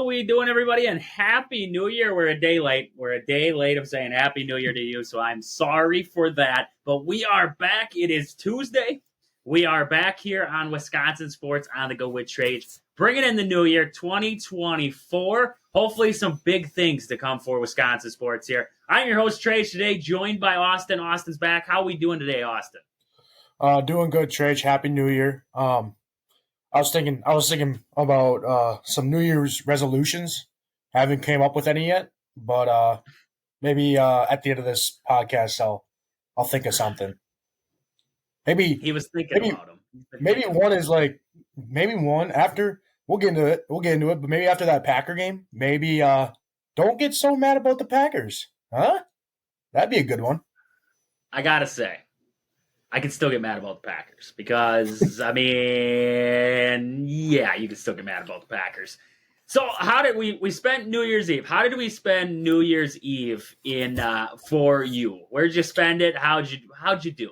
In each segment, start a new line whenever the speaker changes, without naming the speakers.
How we doing, everybody? And Happy New Year. We're a day late. We're a day late of saying Happy New Year to you, so I'm sorry for that. But we are back. It is Tuesday. We are back here on Wisconsin Sports on the Go with Trades, bringing in the new year, 2024. Hopefully some big things to come for Wisconsin Sports here. I'm your host, Trage, today, joined by Austin. Austin's back. How we doing today, Austin?
Doing good, Trage. Happy New Year. I was thinking about some New Year's resolutions. Haven't came up with any yet, but maybe at the end of this podcast, I'll think of something. Maybe
he was thinking about them.
Maybe one is like after we'll get into it. But maybe after that Packer game, maybe don't get so mad about the Packers, huh? That'd be a good one.
I gotta say, I can still get mad about the Packers because, I mean, yeah, you can still get mad about the Packers. So how did we spent New Year's Eve? How did we spend New Year's Eve in for you? Where'd you spend it? How'd you do?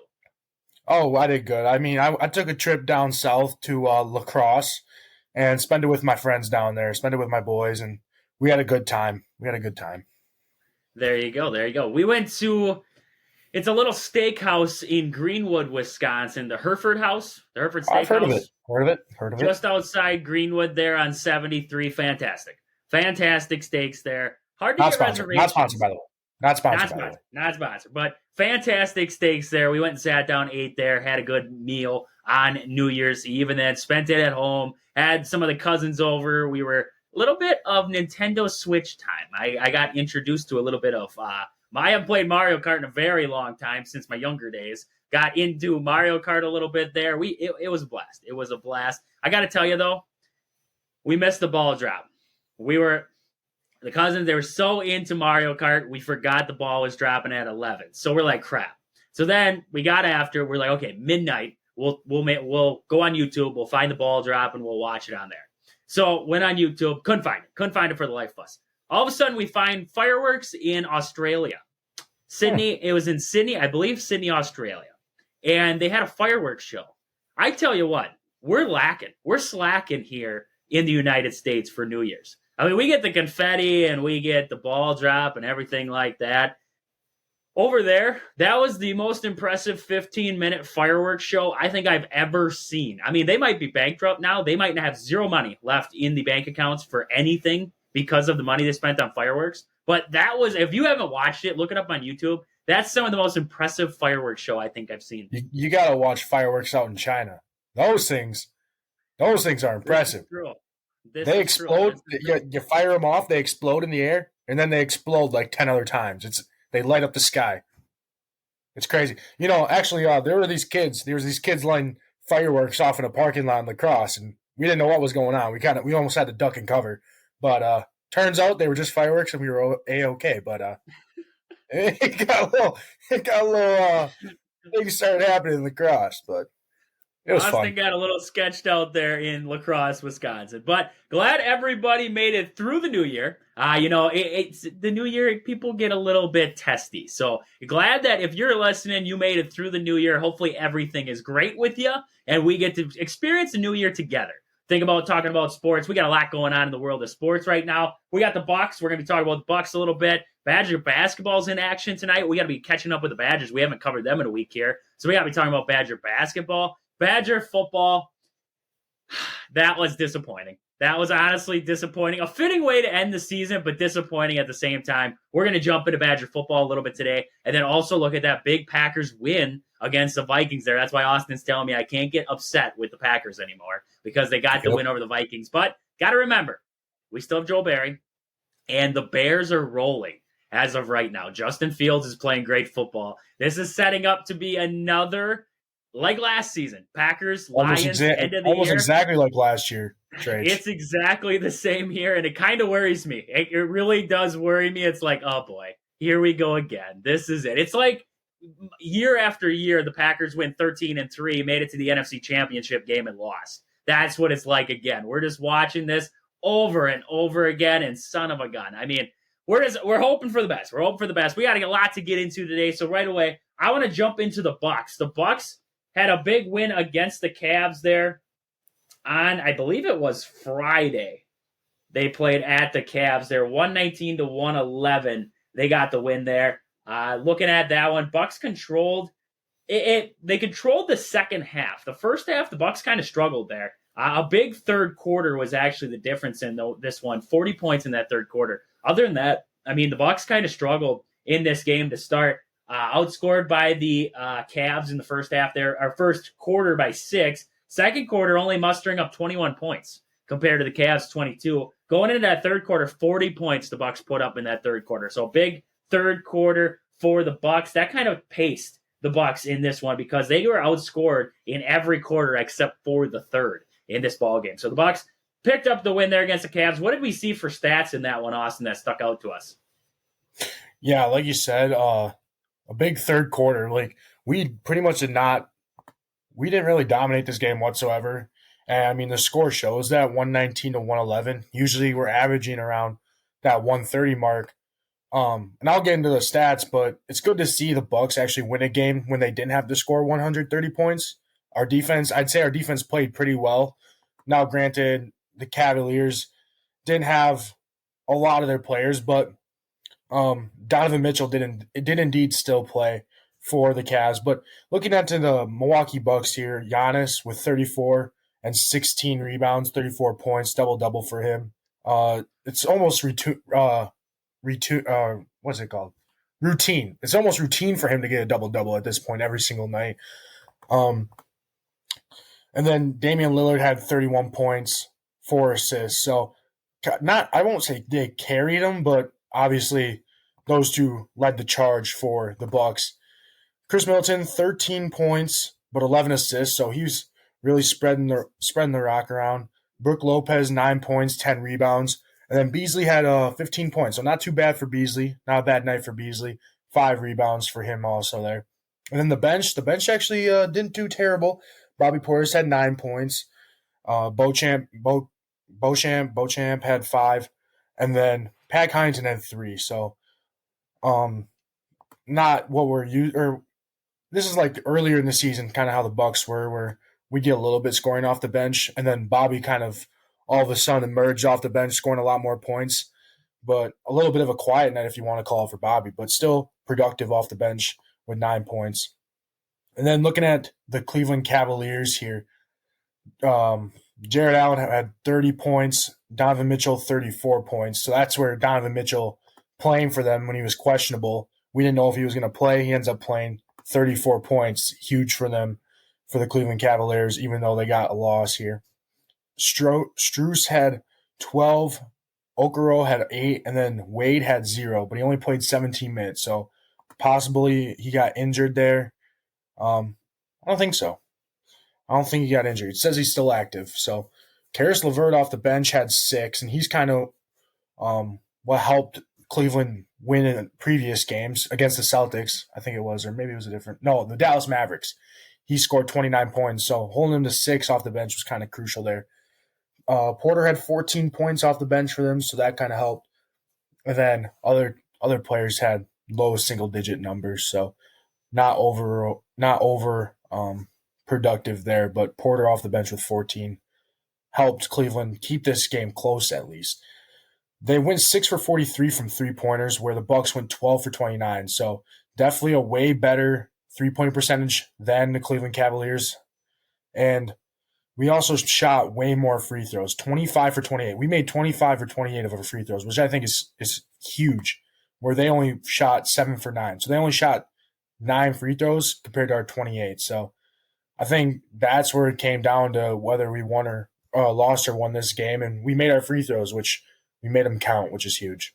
Oh, I did good. I mean, I took a trip down south to La Crosse and spent it with my friends down there. Spent it with my boys, and we had a good time.
There you go. We went to. It's a little steakhouse in Greenwood, Wisconsin, the Hereford House, the Hereford Steakhouse.
I've heard of it.
Just outside Greenwood there on 73. Fantastic steaks there. Hard to get reservations.
Not sponsored, by the way.
Not sponsored, but fantastic steaks there. We went and sat down, ate there, had a good meal on New Year's Eve, and then spent it at home. Had some of the cousins over. We were a little bit of Nintendo Switch time. I got introduced to a little bit of I haven't played Mario Kart in a very long time since my younger days. Got into Mario Kart a little bit there. It was a blast. It was a blast. I got to tell you, though, we missed the ball drop. The cousins, they were so into Mario Kart, we forgot the ball was dropping at 11. So we're like, crap. So then we got after. We're like, okay, midnight. We'll go on YouTube. We'll find the ball drop, and we'll watch it on there. So went on YouTube. Couldn't find it for the life of us. All of a sudden, we find fireworks in Australia. Sydney, It was in Sydney, I believe Sydney, Australia. And they had a fireworks show. I tell you what, we're lacking. We're slacking here in the United States for New Year's. I mean, we get the confetti and we get the ball drop and everything like that. Over there, that was the most impressive 15-minute fireworks show I think I've ever seen. I mean, they might be bankrupt now. They might have zero money left in the bank accounts for anything because of the money they spent on fireworks. But that was, if you haven't watched it, look it up on YouTube. That's some of the most impressive fireworks show I think I've seen.
You got to watch fireworks out in China. Those things are impressive. They explode. You fire them off, they explode in the air, and then they explode like 10 other times. They light up the sky. It's crazy. You know, actually, there were these kids lighting fireworks off in a parking lot in La Crosse, and we didn't know what was going on. We almost had to duck and cover. But turns out they were just fireworks, and we were A-okay. But it got a little things started happening in La Crosse, but it was
Austin
fun.
Got a little sketched out there in La Crosse, Wisconsin. But glad everybody made it through the new year. It's the new year, people get a little bit testy. So glad that if you're listening, you made it through the new year. Hopefully everything is great with you, and we get to experience the new year together. Talking about sports. We got a lot going on in the world of sports right now. We got the Bucks. We're going to be talking about the Bucks a little bit. Badger basketball's in action tonight. We got to be catching up with the Badgers. We haven't covered them in a week here. So we got to be talking about Badger basketball. Badger football, that was disappointing. That was honestly disappointing. A fitting way to end the season, but disappointing at the same time. We're going to jump into Badger football a little bit today, and then also look at that big Packers win against the Vikings there. That's why Austin's telling me I can't get upset with the Packers anymore because they got the win over the Vikings. But got to remember, we still have Joe Barry, and the Bears are rolling as of right now. Justin Fields is playing great football. This is setting up to be another, like last season, Packers, Lions, end of the year.
Almost exactly like last year. Trage.
It's exactly the same here, and it kind of worries me. It really does worry me. It's like, oh boy, here we go again. This is it. It's like year after year, the Packers win 13-3, made it to the NFC Championship game and lost. That's what it's like again. We're just watching this over and over again, and son of a gun. I mean, we're hoping for the best. We're hoping for the best. We got a lot to get into today, so right away, I want to jump into the Bucks. The Bucks had a big win against the Cavs there on, I believe it was Friday. They played at the Cavs. They're 119-111. They got the win there. Looking at that one, Bucks controlled it. They controlled the second half. The first half, the Bucks kind of struggled there. A big third quarter was actually the difference in this one. 40 points in that third quarter. Other than that, I mean, the Bucks kind of struggled in this game to start. Outscored by the Cavs in the first half there, our first quarter by 6. Second quarter only mustering up 21 points compared to the Cavs 22. Going into that third quarter, 40 points the Bucks put up in that third quarter. So big third quarter for the Bucks. That kind of paced the Bucks in this one because they were outscored in every quarter except for the third in this ball game. So the Bucks picked up the win there against the Cavs. What did we see for stats in that one, Austin, that stuck out to us?
Yeah, like you said, a big third quarter. Like we pretty much we didn't really dominate this game whatsoever. And I mean, the score shows that 119-111. Usually we're averaging around that 130 mark. And I'll get into the stats, but it's good to see the Bucks actually win a game when they didn't have to score 130 points. I'd say our defense played pretty well. Now, granted, the Cavaliers didn't have a lot of their players, but Donovan Mitchell did indeed still play for the Cavs. But looking at the Milwaukee Bucks here, Giannis with 34 and 16 rebounds, 34 points, double-double for him. It's almost what's it called? Routine. It's almost routine for him to get a double-double at this point every single night. And then Damian Lillard had 31 points, 4 assists. So I won't say they carried him, but obviously those two led the charge for the Bucks. Chris Middleton, 13 points, but 11 assists. So he's really spreading the rock around. Brook Lopez, 9 points, 10 rebounds. And then Beasley had 15 points. So not too bad for Beasley. Not a bad night for Beasley. 5 rebounds for him also there. And then the bench actually didn't do terrible. Bobby Portis had 9 points. Beauchamp had 5. And then Pat Connaughton had 3. So not what we're used, or this is like earlier in the season, kind of how the Bucks were, where we get a little bit scoring off the bench, and then Bobby kind of all of a sudden emerged off the bench, scoring a lot more points. But a little bit of a quiet night, if you want to call it, for Bobby, but still productive off the bench with 9 points. And then looking at the Cleveland Cavaliers here, Jared Allen had 30 points, Donovan Mitchell 34 points. So that's where Donovan Mitchell, playing for them when he was questionable, we didn't know if he was going to play. He ends up playing 34 points, huge for them, for the Cleveland Cavaliers, even though they got a loss here. Strus had 12, Okoro had 8, and then Wade had 0, but he only played 17 minutes. So possibly he got injured there. I don't think so. I don't think he got injured. It says he's still active. So Karis LeVert off the bench had 6, and he's kind of what helped Cleveland win in previous games against the Celtics, I think it was, or maybe it was the Dallas Mavericks. He scored 29 points, so holding him to 6 off the bench was kind of crucial there. Porter had 14 points off the bench for them, so that kind of helped. And then other players had low single-digit numbers, so not over productive there. But Porter off the bench with 14 helped Cleveland keep this game close at least. They went 6 for 43 from three-pointers, where the Bucks went 12 for 29. So definitely a way better three-point percentage than the Cleveland Cavaliers. And we also shot way more free throws, 25 for 28. We made 25 for 28 of our free throws, which I think is huge, where they only shot 7 for 9. So they only shot 9 free throws compared to our 28. So I think that's where it came down to whether we won or lost or won this game. And we made our free throws, which we made them count, which is huge.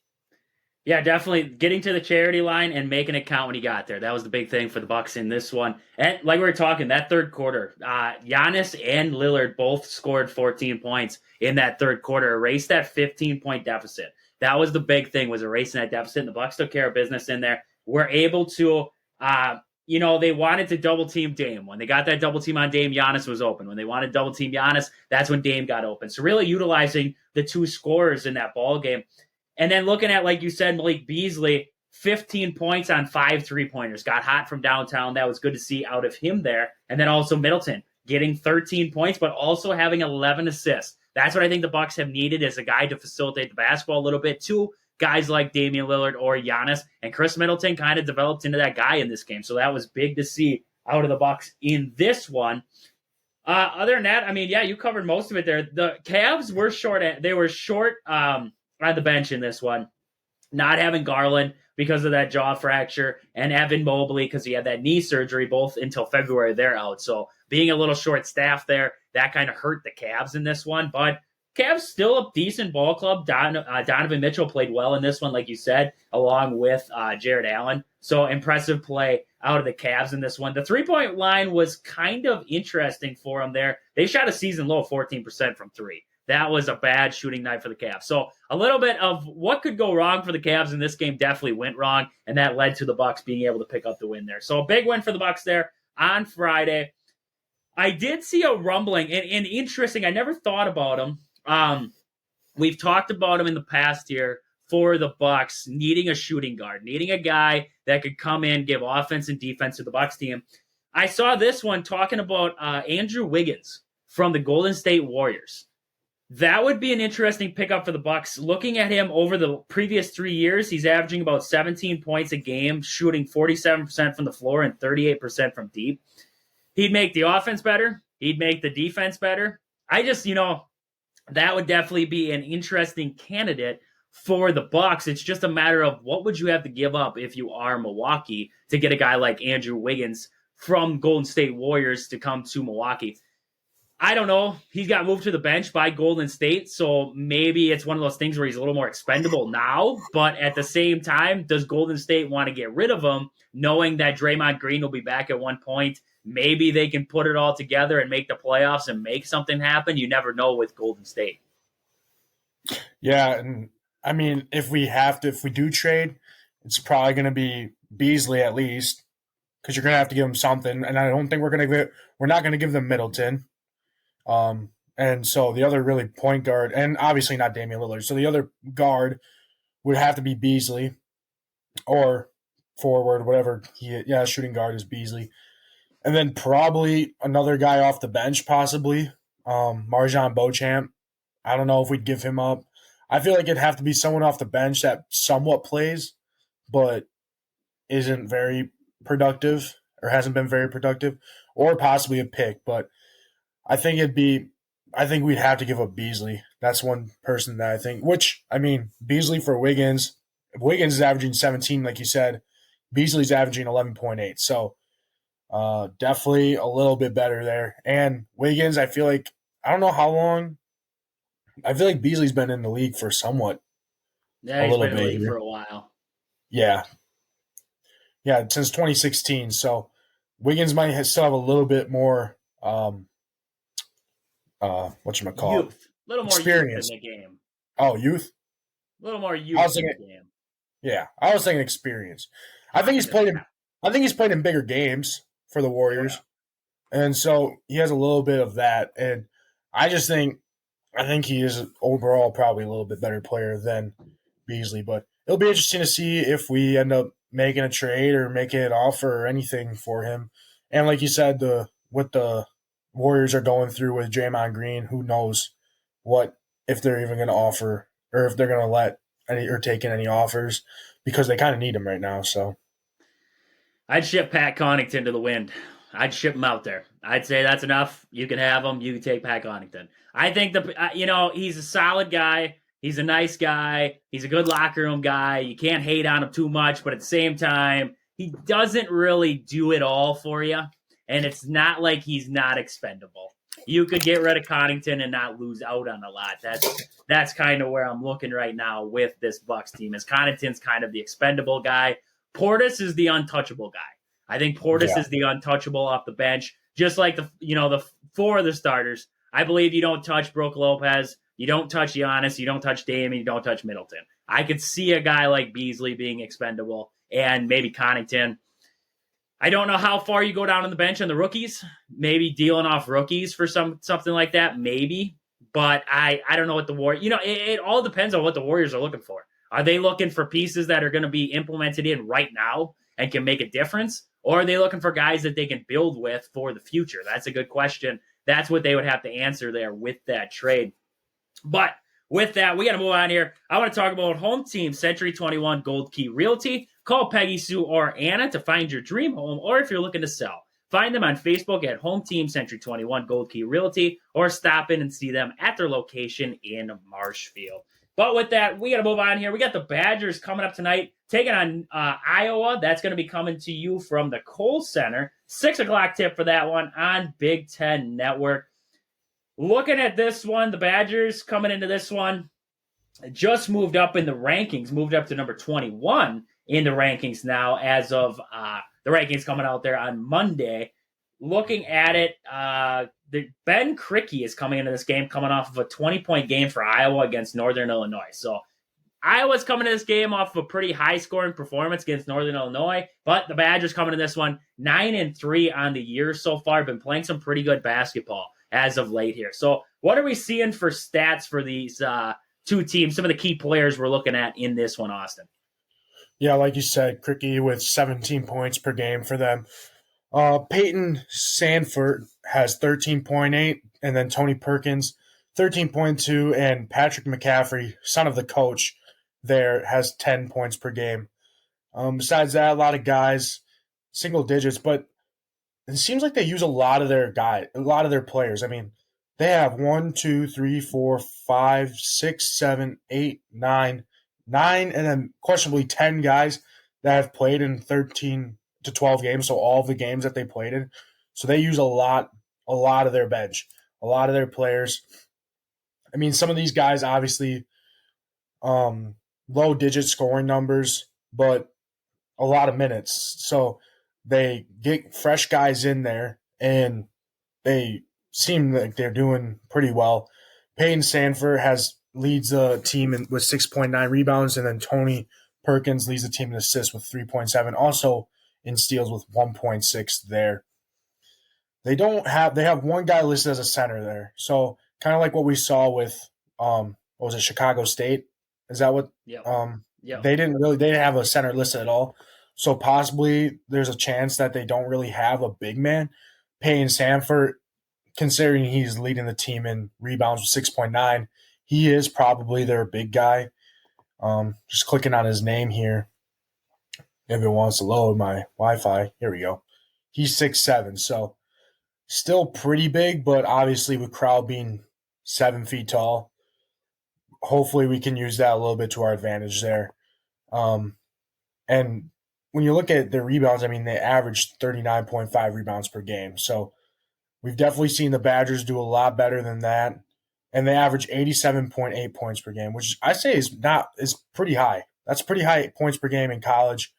Yeah, definitely getting to the charity line and making it count when he got there. That was the big thing for the Bucks in this one. And like we were talking, that third quarter, Giannis and Lillard both scored 14 points in that third quarter, erased that 15-point deficit. That was the big thing, was erasing that deficit. And the Bucks took care of business in there. We're able to, they wanted to double team Dame. When they got that double team on Dame, Giannis was open. When they wanted double team Giannis, that's when Dame got open. So really utilizing the two scorers in that ball game. And then looking at, like you said, Malik Beasley, 15 points on 5 3-pointers. Got hot from downtown. That was good to see out of him there. And then also Middleton getting 13 points, but also having 11 assists. That's what I think the Bucks have needed, is a guy to facilitate the basketball a little bit. Two guys like Damian Lillard or Giannis, and Chris Middleton kind of developed into that guy in this game. So that was big to see out of the Bucks in this one. Other than that, I mean, yeah, you covered most of it there. The Cavs were short. They were short on the bench in this one, not having Garland because of that jaw fracture, and Evan Mobley because he had that knee surgery, both until February. They're out. So being a little short staff there, that kind of hurt the Cavs in this one. But Cavs still a decent ball club. Donovan Mitchell played well in this one, like you said, along with Jared Allen. So impressive play out of the Cavs in this one. The three-point line was kind of interesting for them there. They shot a season low of 14% from three. That was a bad shooting night for the Cavs. So a little bit of what could go wrong for the Cavs in this game definitely went wrong, and that led to the Bucks being able to pick up the win there. So a big win for the Bucks there on Friday. I did see a rumbling, and interesting, I never thought about them. We've talked about him in the past here for the Bucks needing a shooting guard, needing a guy that could come in, give offense and defense to the Bucks team. I saw this one talking about Andrew Wiggins from the Golden State Warriors. That would be an interesting pickup for the Bucks. Looking at him over the previous 3 years, he's averaging about 17 points a game, shooting 47% from the floor and 38% from deep. He'd make the offense better. He'd make the defense better. I just, that would definitely be an interesting candidate for the Bucks. It's just a matter of what would you have to give up if you are Milwaukee to get a guy like Andrew Wiggins from Golden State Warriors to come to Milwaukee. I don't know. He got moved to the bench by Golden State, so maybe it's one of those things where he's a little more expendable now. But at the same time, does Golden State want to get rid of him, knowing that Draymond Green will be back at one point? Maybe they can put it all together and make the playoffs and make something happen. You never know with Golden State.
Yeah, and I mean, if we do trade, it's probably going to be Beasley at least, because you're going to have to give him something. And I don't think we're not going to give them Middleton. And so the other really point guard, and obviously not Damian Lillard. So the other guard would have to be Beasley, or forward, whatever. Shooting guard is Beasley. And then probably another guy off the bench, possibly MarJon Beauchamp. I don't know if we'd give him up. I feel like it'd have to be someone off the bench that somewhat plays, but isn't very productive or hasn't been very productive, or possibly a pick. But I think we'd have to give up Beasley. That's one person that I think, Beasley for Wiggins. If Wiggins is averaging 17, like you said, Beasley's averaging 11.8. So definitely a little bit better there. And Wiggins, I feel like, I don't know how long. I feel like Beasley's been in the league for somewhat.
Yeah, he's been in the league for a while.
Yeah. Yeah, since 2016. So Wiggins might still have a little bit more whatchamacallit?
Youth. A little more
experience
youth in the game.
Oh, youth?
A little more youth in the game.
Yeah, I was thinking experience. I think he's played in bigger games for the Warriors. Yeah. And so he has a little bit of that. And I think he is overall probably a little bit better player than Beasley. But it'll be interesting to see if we end up making a trade or making an offer or anything for him. And like you said, what the Warriors are going through with Draymond Green, who knows if they're even going to offer, or if they're going to let any or take in any offers, because they kind of need him right now. So
I'd ship Pat Connaughton to the Wind. I'd ship him out there. I'd say that's enough. You can have him. You can take Pat Connaughton. I think he's a solid guy. He's a nice guy. He's a good locker room guy. You can't hate on him too much, but at the same time, he doesn't really do it all for you. And it's not like he's not expendable. You could get rid of Connaughton and not lose out on a lot. That's kind of where I'm looking right now with this Bucks team. Is Connaughton's kind of the expendable guy. Portis is the untouchable guy. I think Portis is the untouchable off the bench. Just like the four of the starters. I believe you don't touch Brook Lopez, you don't touch Giannis, you don't touch Damian, you don't touch Middleton. I could see a guy like Beasley being expendable, and maybe Connaughton. I don't know how far you go down on the bench on the rookies. Maybe dealing off rookies for something like that, maybe. But I don't know what the Warriors. It all depends on what the Warriors are looking for. Are they looking for pieces that are going to be implemented in right now and can make a difference? Or are they looking for guys that they can build with for the future? That's a good question. That's what they would have to answer there with that trade. But with that, we got to move on here. I want to talk about home team Century 21 Gold Key Realty. Call Peggy Sue or Anna to find your dream home, or if you're looking to sell. Find them on Facebook at Home Team Century 21 Gold Key Realty, or stop in and see them at their location in Marshfield. But with that, we got to move on here. We got the Badgers coming up tonight, taking on Iowa. That's going to be coming to you from the Kohl Center. 6 o'clock tip for that one on Big Ten Network. Looking at this one, the Badgers coming into this one just moved up in the rankings, moved up to number 21 in the rankings now as of the rankings coming out there on Monday. Looking at it, Ben Krikke is coming into this game, coming off of a 20-point game for Iowa against Northern Illinois. So Iowa's coming to this game off of a pretty high-scoring performance against Northern Illinois, but the Badgers coming to this one 9-3 on the year so far. Been playing some pretty good basketball as of late here. So what are we seeing for stats for these two teams? Some of the key players we're looking at in this one, Austin.
Yeah, like you said, Krikke with 17 points per game for them. Peyton Sandfort has 13.8, and then Tony Perkins 13.2, and Patrick McCaffrey, son of the coach there, has 10 points per game. Besides that, a lot of guys, single digits, but it seems like they use a lot of their players. I mean, they have 1, 2, 3, 4, 5, 6, 7, 8, 9, and then questionably 10 guys that have played in 13 to 12 games, so all of the games that they played in. So they use a lot of their bench, a lot of their players. I mean, some of these guys obviously low-digit scoring numbers, but a lot of minutes. So they get fresh guys in there, and they seem like they're doing pretty well. Peyton Sandfort leads the team with 6.9 rebounds, and then Tony Perkins leads the team in assists with 3.7. Also in steals with 1.6 there. They have one guy listed as a center there. So kind of like what we saw with Chicago State. Is that what?
Yeah.
They didn't have a center listed at all. So possibly there's a chance that they don't really have a big man. Peyton Sandfort, considering he's leading the team in rebounds with 6.9, he is probably their big guy. Just clicking on his name here. If it wants to load my Wi-Fi. Here we go. He's 6'7", so still pretty big, but obviously with Crowd being 7 feet tall, hopefully we can use that a little bit to our advantage there. And when you look at their rebounds, I mean, they averaged 39.5 rebounds per game. So we've definitely seen the Badgers do a lot better than that. And they average 87.8 points per game, which I say is pretty high. That's pretty high points per game in college.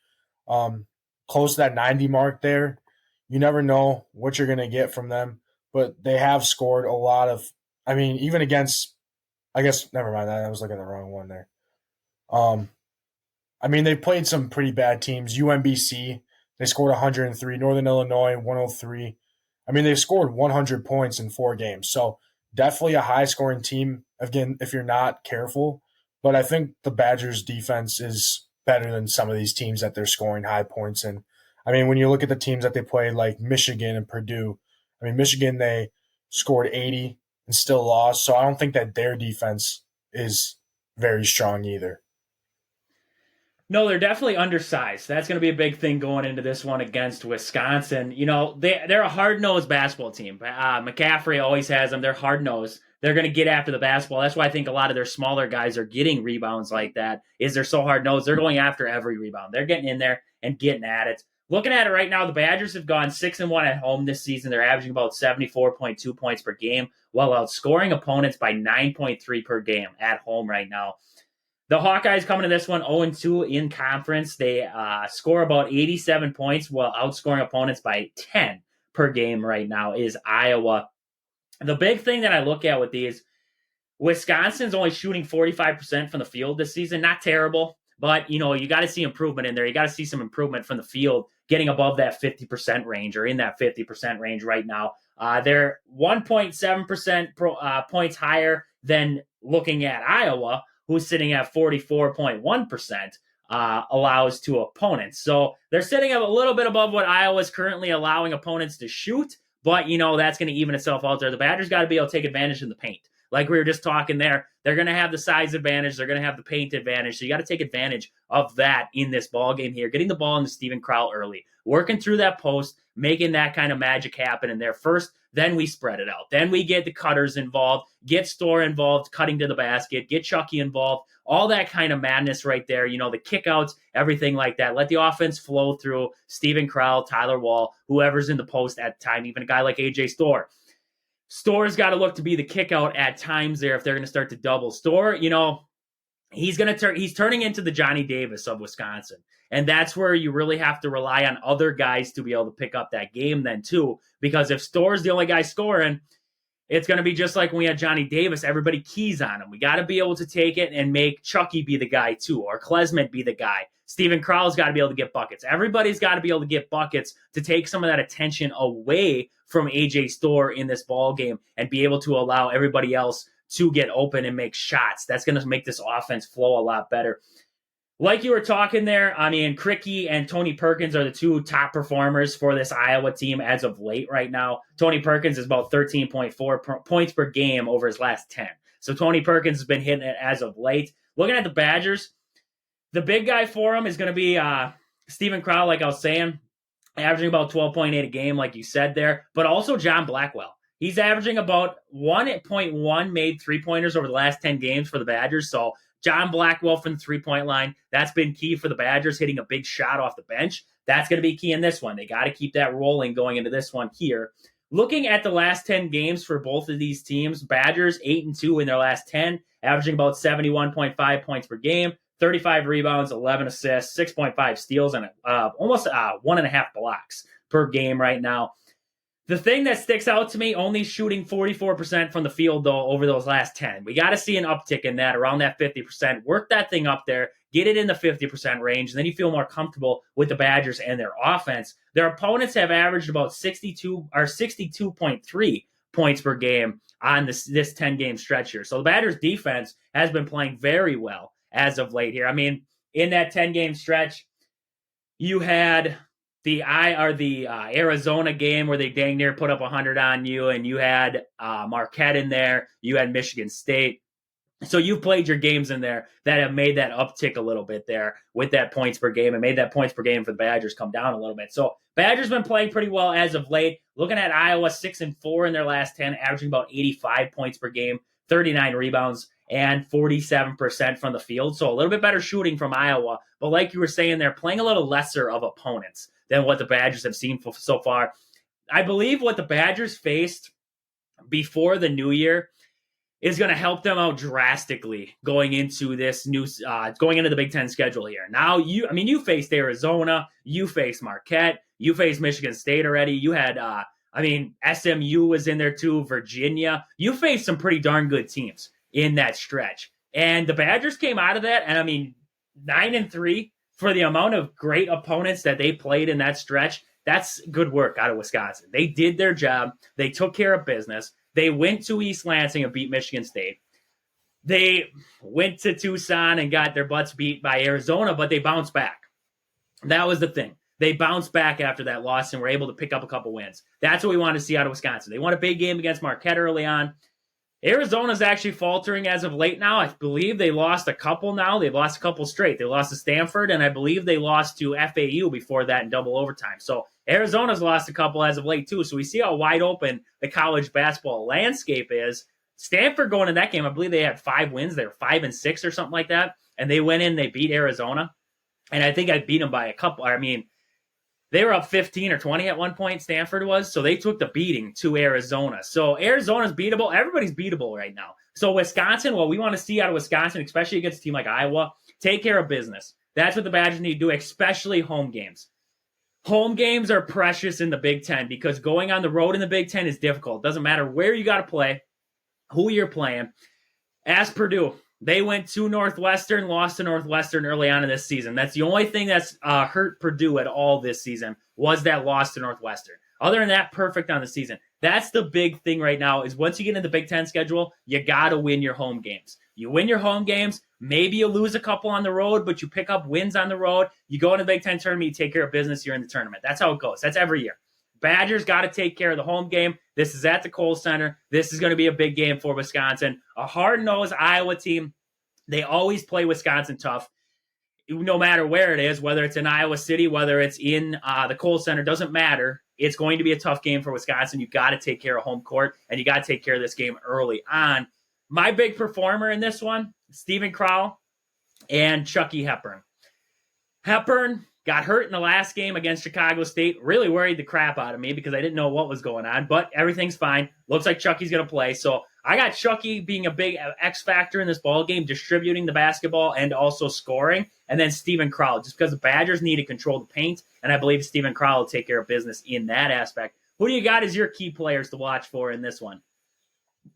Close to that 90 mark there. You never know what you're going to get from them, but they have scored a lot of, I mean, even against, I guess, never mind that. I was looking at the wrong one there. I mean, they've played some pretty bad teams. UMBC, they scored 103. Northern Illinois, 103. I mean, they've scored 100 points in 4 games. So definitely a high-scoring team, again, if you're not careful. But I think the Badgers' defense is better than some of these teams that they're scoring high points in. I mean, when you look at the teams that they played, like Michigan and Purdue, I mean, Michigan, they scored 80 and still lost. So I don't think that their defense is very strong either.
No, they're definitely undersized. That's going to be a big thing going into this one against Wisconsin. You know, they're a hard-nosed basketball team. McCaffrey always has them. They're hard-nosed. They're going to get after the basketball. That's why I think a lot of their smaller guys are getting rebounds like that, is they're so hard-nosed. They're going after every rebound. They're getting in there and getting at it. Looking at it right now, the Badgers have gone 6-1 at home this season. They're averaging about 74.2 points per game, while outscoring opponents by 9.3 per game at home right now. The Hawkeyes coming to this one 0-2 in conference. They score about 87 points while outscoring opponents by 10 per game right now is Iowa. The big thing that I look at with these, Wisconsin's only shooting 45% from the field this season. Not terrible, but you got to see improvement in there. You got to see some improvement from the field, getting above that 50% range, or in that 50% range right now. They're 1.7% points higher than looking at Iowa, who's sitting at 44.1% allows to opponents. So they're sitting up a little bit above what Iowa's currently allowing opponents to shoot, but, that's going to even itself out there. The Badgers got to be able to take advantage in the paint. Like we were just talking there, they're going to have the size advantage. They're going to have the paint advantage. So you got to take advantage of that in this ball game here. Getting the ball into Steven Crowl early, working through that post, making that kind of magic happen in there first. Then we spread it out. Then we get the cutters involved, get Storr involved, cutting to the basket, get Chucky involved, all that kind of madness right there. You know, the kickouts, everything like that. Let the offense flow through Steven Crowl, Tyler Wall, whoever's in the post at the time, even a guy like AJ Storr. Storr's got to look to be the kickout at times there if they're going to start to double. Storr, you know, he's turning into the Johnny Davis of Wisconsin. And that's where you really have to rely on other guys to be able to pick up that game then too. Because if Storr's the only guy scoring, it's going to be just like when we had Johnny Davis. Everybody keys on him. We got to be able to take it and make Chucky be the guy too, or Klesmit be the guy. Steven Crowell's got to be able to get buckets. Everybody's got to be able to get buckets to take some of that attention away from AJ Storr in this ball game and be able to allow everybody else to get open and make shots. That's going to make this offense flow a lot better. Like you were talking there, I mean, Krikke and Tony Perkins are the two top performers for this Iowa team as of late right now. Tony Perkins is about 13.4 points per game over his last 10. So Tony Perkins has been hitting it as of late. Looking at the Badgers, the big guy for him is going to be Steven Crowl, like I was saying, averaging about 12.8 a game, like you said there, but also John Blackwell. He's averaging about 1.1 made three-pointers over the last 10 games for the Badgers. So John Blackwell from the three-point line, that's been key for the Badgers, hitting a big shot off the bench. That's going to be key in this one. They got to keep that rolling going into this one here. Looking at the last 10 games for both of these teams, Badgers 8-2 in their last 10, averaging about 71.5 points per game, 35 rebounds, 11 assists, 6.5 steals, and almost 1.5 blocks per game right now. The thing that sticks out to me, only shooting 44% from the field, though, over those last 10. We got to see an uptick in that, around that 50%. Work that thing up there, get it in the 50% range, and then you feel more comfortable with the Badgers and their offense. Their opponents have averaged about 62.3 points per game on this 10-game stretch here. So the Badgers' defense has been playing very well as of late here. I mean, in that 10-game stretch, you had the Arizona game where they dang near put up 100 on you, and you had Marquette in there. You had Michigan State. So you've played your games in there that have made that uptick a little bit there with that points per game and made that points per game for the Badgers come down a little bit. So Badgers been playing pretty well as of late. Looking at Iowa, 6-4 in their last 10, averaging about 85 points per game, 39 rebounds, and 47% from the field. So a little bit better shooting from Iowa. But like you were saying, they're playing a little lesser of opponents than what the Badgers have seen so far. I believe what the Badgers faced before the new year is going to help them out drastically going into this going into the Big Ten schedule here. Now, you faced Arizona, you faced Marquette, you faced Michigan State already. You had, SMU was in there too, Virginia. You faced some pretty darn good teams in that stretch. And the Badgers came out of that, and 9-3 for the amount of great opponents that they played in that stretch. That's good work out of Wisconsin. They did their job. They took care of business. They went to East Lansing and beat Michigan State. They went to Tucson and got their butts beat by Arizona, but they bounced back. That was the thing. They bounced back after that loss and were able to pick up a couple wins. That's what we want to see out of Wisconsin. They won a big game against Marquette early on. Arizona's actually faltering as of late now. I believe they lost a couple now. They've lost a couple straight. They lost to Stanford, and I believe they lost to FAU before that in double overtime. So Arizona's lost a couple as of late too. So we see how wide open the college basketball landscape is. Stanford going in that game, I believe they had 5 wins. They were 5-6 or something like that. And they went in, they beat Arizona. And I think I beat them by a couple. They were up 15 or 20 at one point, Stanford was. So they took the beating to Arizona. So Arizona's beatable. Everybody's beatable right now. So Wisconsin, what we want to see out of Wisconsin, especially against a team like Iowa, take care of business. That's what the Badgers need to do, especially home games. Home games are precious in the Big Ten because going on the road in the Big Ten is difficult. It doesn't matter where you got to play, who you're playing. Ask Purdue. They went to Northwestern, lost to Northwestern early on in this season. That's the only thing that's hurt Purdue at all this season was that loss to Northwestern. Other than that, perfect on the season. That's the big thing right now is once you get in the Big Ten schedule, you got to win your home games. You win your home games, maybe you lose a couple on the road, but you pick up wins on the road. You go in the Big Ten tournament, you take care of business, you're in the tournament. That's how it goes. That's every year. Badgers got to take care of the home game. This is at the Kohl Center. This is going to be a big game for Wisconsin. A hard-nosed Iowa team. They always play Wisconsin tough, no matter where it is, whether it's in Iowa City, whether it's in the Kohl Center, doesn't matter. It's going to be a tough game for Wisconsin. You got to take care of home court, and you got to take care of this game early on. My big performer in this one, Steven Crowl and Chucky Hepburn. Hepburn got hurt in the last game against Chicago State. Really worried the crap out of me because I didn't know what was going on, but everything's fine. Looks like Chucky's going to play. So I got Chucky being a big X factor in this ball game, distributing the basketball and also scoring. And then Steven Crowl, just because the Badgers need to control the paint, and I believe Steven Crowl will take care of business in that aspect. Who do you got as your key players to watch for in this one?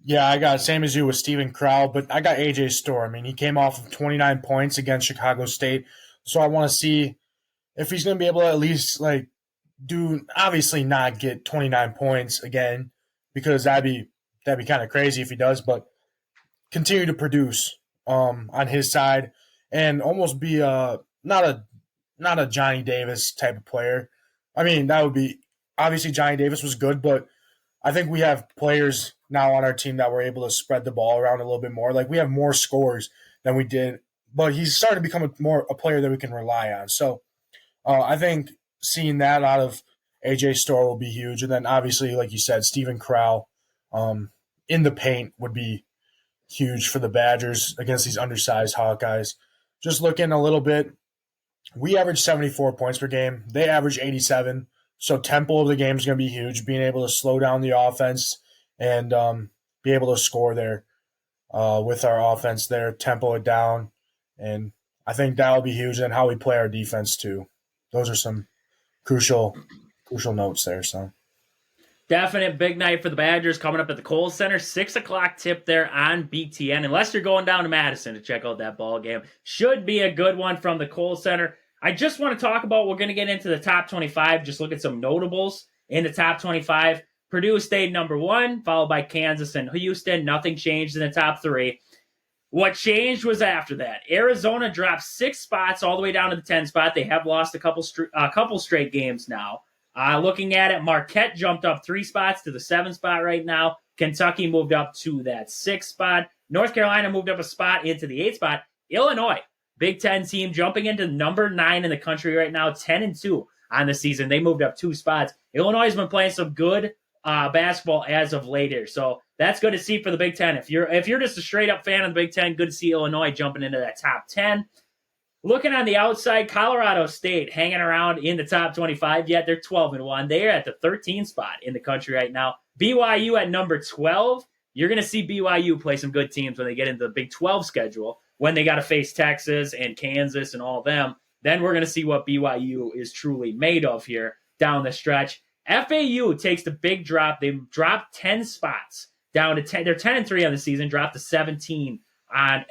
Yeah, I got same as you with Steven Crowl, but I got AJ Storr. I mean, he came off of 29 points against Chicago State, so I want to see if he's going to be able to at least obviously not get 29 points again, because that'd be kind of crazy if he does, but continue to produce on his side and almost be not a Johnny Davis type of player. I mean, that would be obviously Johnny Davis was good, but I think we have players now on our team that were able to spread the ball around a little bit more. Like, we have more scores than we did, but he's starting to become a player that we can rely on. So I think seeing that out of AJ Storr will be huge. And then obviously, like you said, Steven Crowl in the paint would be huge for the Badgers against these undersized Hawkeyes. Just looking a little bit, we average 74 points per game. They average 87. So tempo of the game is going to be huge, being able to slow down the offense and be able to score there with our offense there, tempo it down. And I think that will be huge. And how we play our defense too. Those are some crucial notes there. So
definite big night for the Badgers coming up at the Kohl Center. 6 o'clock tip there on BTN. Unless you're going down to Madison to check out that ball game. Should be a good one from the Kohl Center. I just want to talk about, we're going to get into the top 25. Just look at some notables in the top 25. Purdue stayed number 1, followed by Kansas and Houston. Nothing changed in the top 3. What changed was after that. Arizona dropped 6 spots all the way down to the 10 spot. They have lost a couple straight games now. Looking at it, Marquette jumped up 3 spots to the 7 spot right now. Kentucky moved up to that 6 spot. North Carolina moved up a spot into the 8 spot. Illinois, Big Ten team, jumping into number 9 in the country right now, 10-2 on the season. They moved up 2 spots. Illinois has been playing some good basketball as of later, so that's good to see for the Big Ten. If you're just a straight up fan of the Big Ten, good to see Illinois jumping into that top 10. Looking on the outside, Colorado State hanging around in the top 25, yet they're 12-1. They're at the 13th spot in the country right now. BYU at number 12. You're going to see BYU play some good teams when they get into the Big 12 schedule, when they got to face Texas and Kansas and all of them. Then we're going to see what BYU is truly made of here down the stretch. FAU takes the big drop. They dropped 10 spots down to 10. They're 10-3 on the season, dropped to 17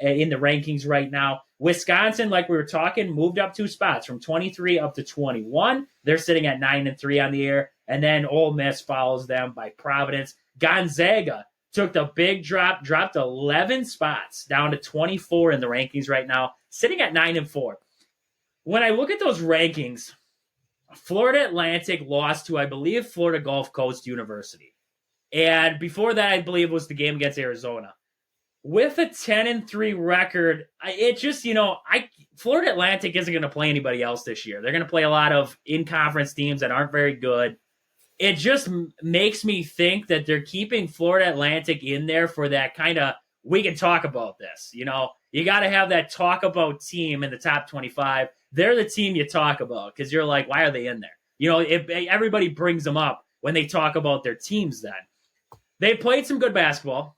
in the rankings right now. Wisconsin, like we were talking, moved up 2 spots from 23 up to 21. They're sitting at 9-3 on the year. And then Ole Miss follows them by Providence. Gonzaga took the big drop, dropped 11 spots down to 24 in the rankings right now, sitting at 9-4. When I look at those rankings, Florida Atlantic lost to, I believe, Florida Gulf Coast University. And before that, I believe, was the game against Arizona. With a 10-3 record, it just, Florida Atlantic isn't going to play anybody else this year. They're going to play a lot of in-conference teams that aren't very good. It just makes me think that they're keeping Florida Atlantic in there for that kind of, we can talk about this. You got to have that talk about team in the top 25. They're the team you talk about because you're like, why are they in there? Everybody brings them up when they talk about their teams then. They played some good basketball.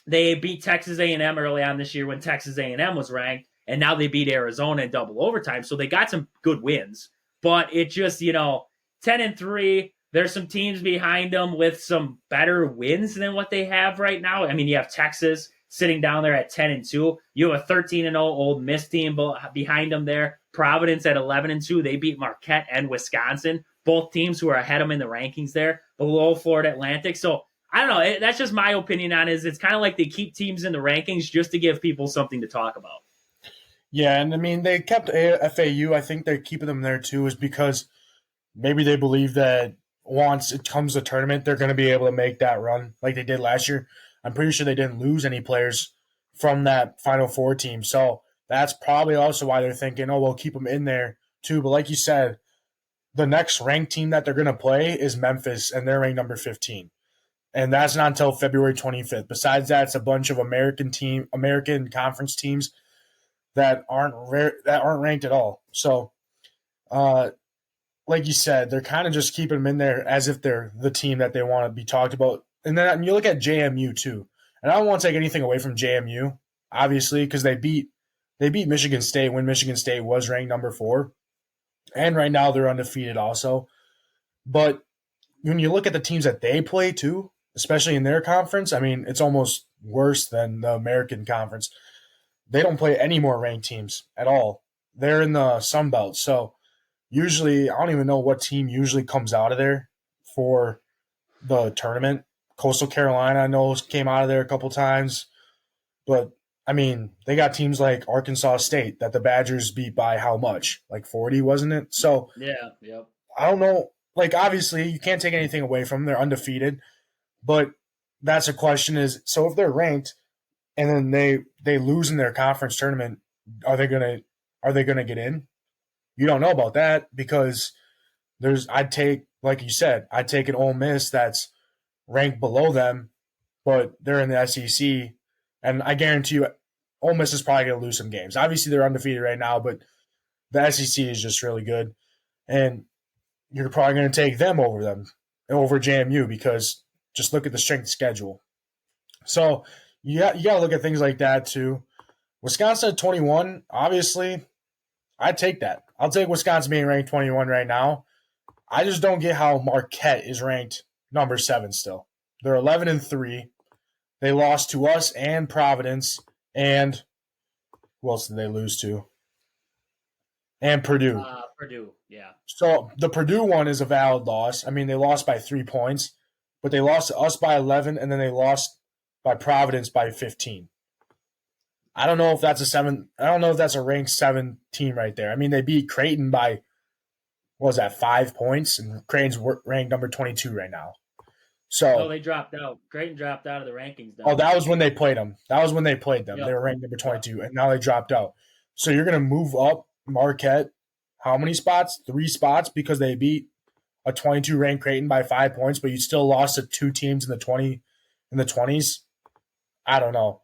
They beat Texas A&M early on this year when Texas A&M was ranked, and now they beat Arizona in double overtime. So they got some good wins. But it just, 10-3, there's some teams behind them with some better wins than what they have right now. I mean, you have Texas sitting down there at 10-2. You have a 13-0 Ole Miss team behind them there. Providence at 11-2. They beat Marquette and Wisconsin, both teams who are ahead of them in the rankings there, below Florida Atlantic. So I don't know. That's just my opinion on it. It's kind of like they keep teams in the rankings just to give people something to talk about.
Yeah, and I mean, they kept FAU. I think they're keeping them there too is because maybe they believe that once it comes to tournament, they're going to be able to make that run like they did last year. I'm pretty sure they didn't lose any players from that Final Four team. So that's probably also why they're thinking, oh, we'll keep them in there too. But like you said, the next ranked team that they're going to play is Memphis, and they're ranked number 15. And that's not until February 25th. Besides that, it's a bunch of American conference teams that aren't ranked at all. So, like you said, they're kind of just keeping them in there as if they're the team that they want to be talked about. And then you look at JMU too. And I don't want to take anything away from JMU, obviously, because they beat Michigan State when Michigan State was ranked number 4. And right now they're undefeated also. But when you look at the teams that they play too, especially in their conference, I mean, it's almost worse than the American Conference. They don't play any more ranked teams at all. They're in the Sun Belt. So usually, I don't even know what team usually comes out of there for the tournament. Coastal Carolina, I know, came out of there a couple times. But, I mean, they got teams like Arkansas State that the Badgers beat by how much? Like 40, wasn't it? So,
yeah, yep.
I don't know. Like, obviously, you can't take anything away from them. They're undefeated. But that's a question is, so if they're ranked and then they lose in their conference tournament, are they gonna get in? You don't know about that because I'd take an Ole Miss that's ranked below them, but they're in the SEC, and I guarantee you Ole Miss is probably going to lose some games. Obviously, they're undefeated right now, but the SEC is just really good, and you're probably going to take them over JMU because just look at the strength schedule. So you got to look at things like that too. Wisconsin at 21, obviously, I'd take that. I'll take Wisconsin being ranked 21 right now. I just don't get how Marquette is ranked number 7 still. They're 11-3. They lost to us and Providence, and who else did they lose to? And Purdue.
Purdue, yeah.
So the Purdue one is a valid loss. I mean, they lost by 3 points, but they lost to us by 11, and then they lost by Providence by 15. I don't know if that's a ranked 7 team right there. I mean, they beat Creighton by, 5 points, and Creighton's ranked number 22 right now. So
they dropped out. Creighton dropped out of the rankings.
Oh, that was when they played them. Yep. They were ranked number 22, and now they dropped out. So you're going to move up Marquette how many spots? 3 spots because they beat a 22 ranked Creighton by 5 points, but you still lost to 2 teams in the 20s. I don't know.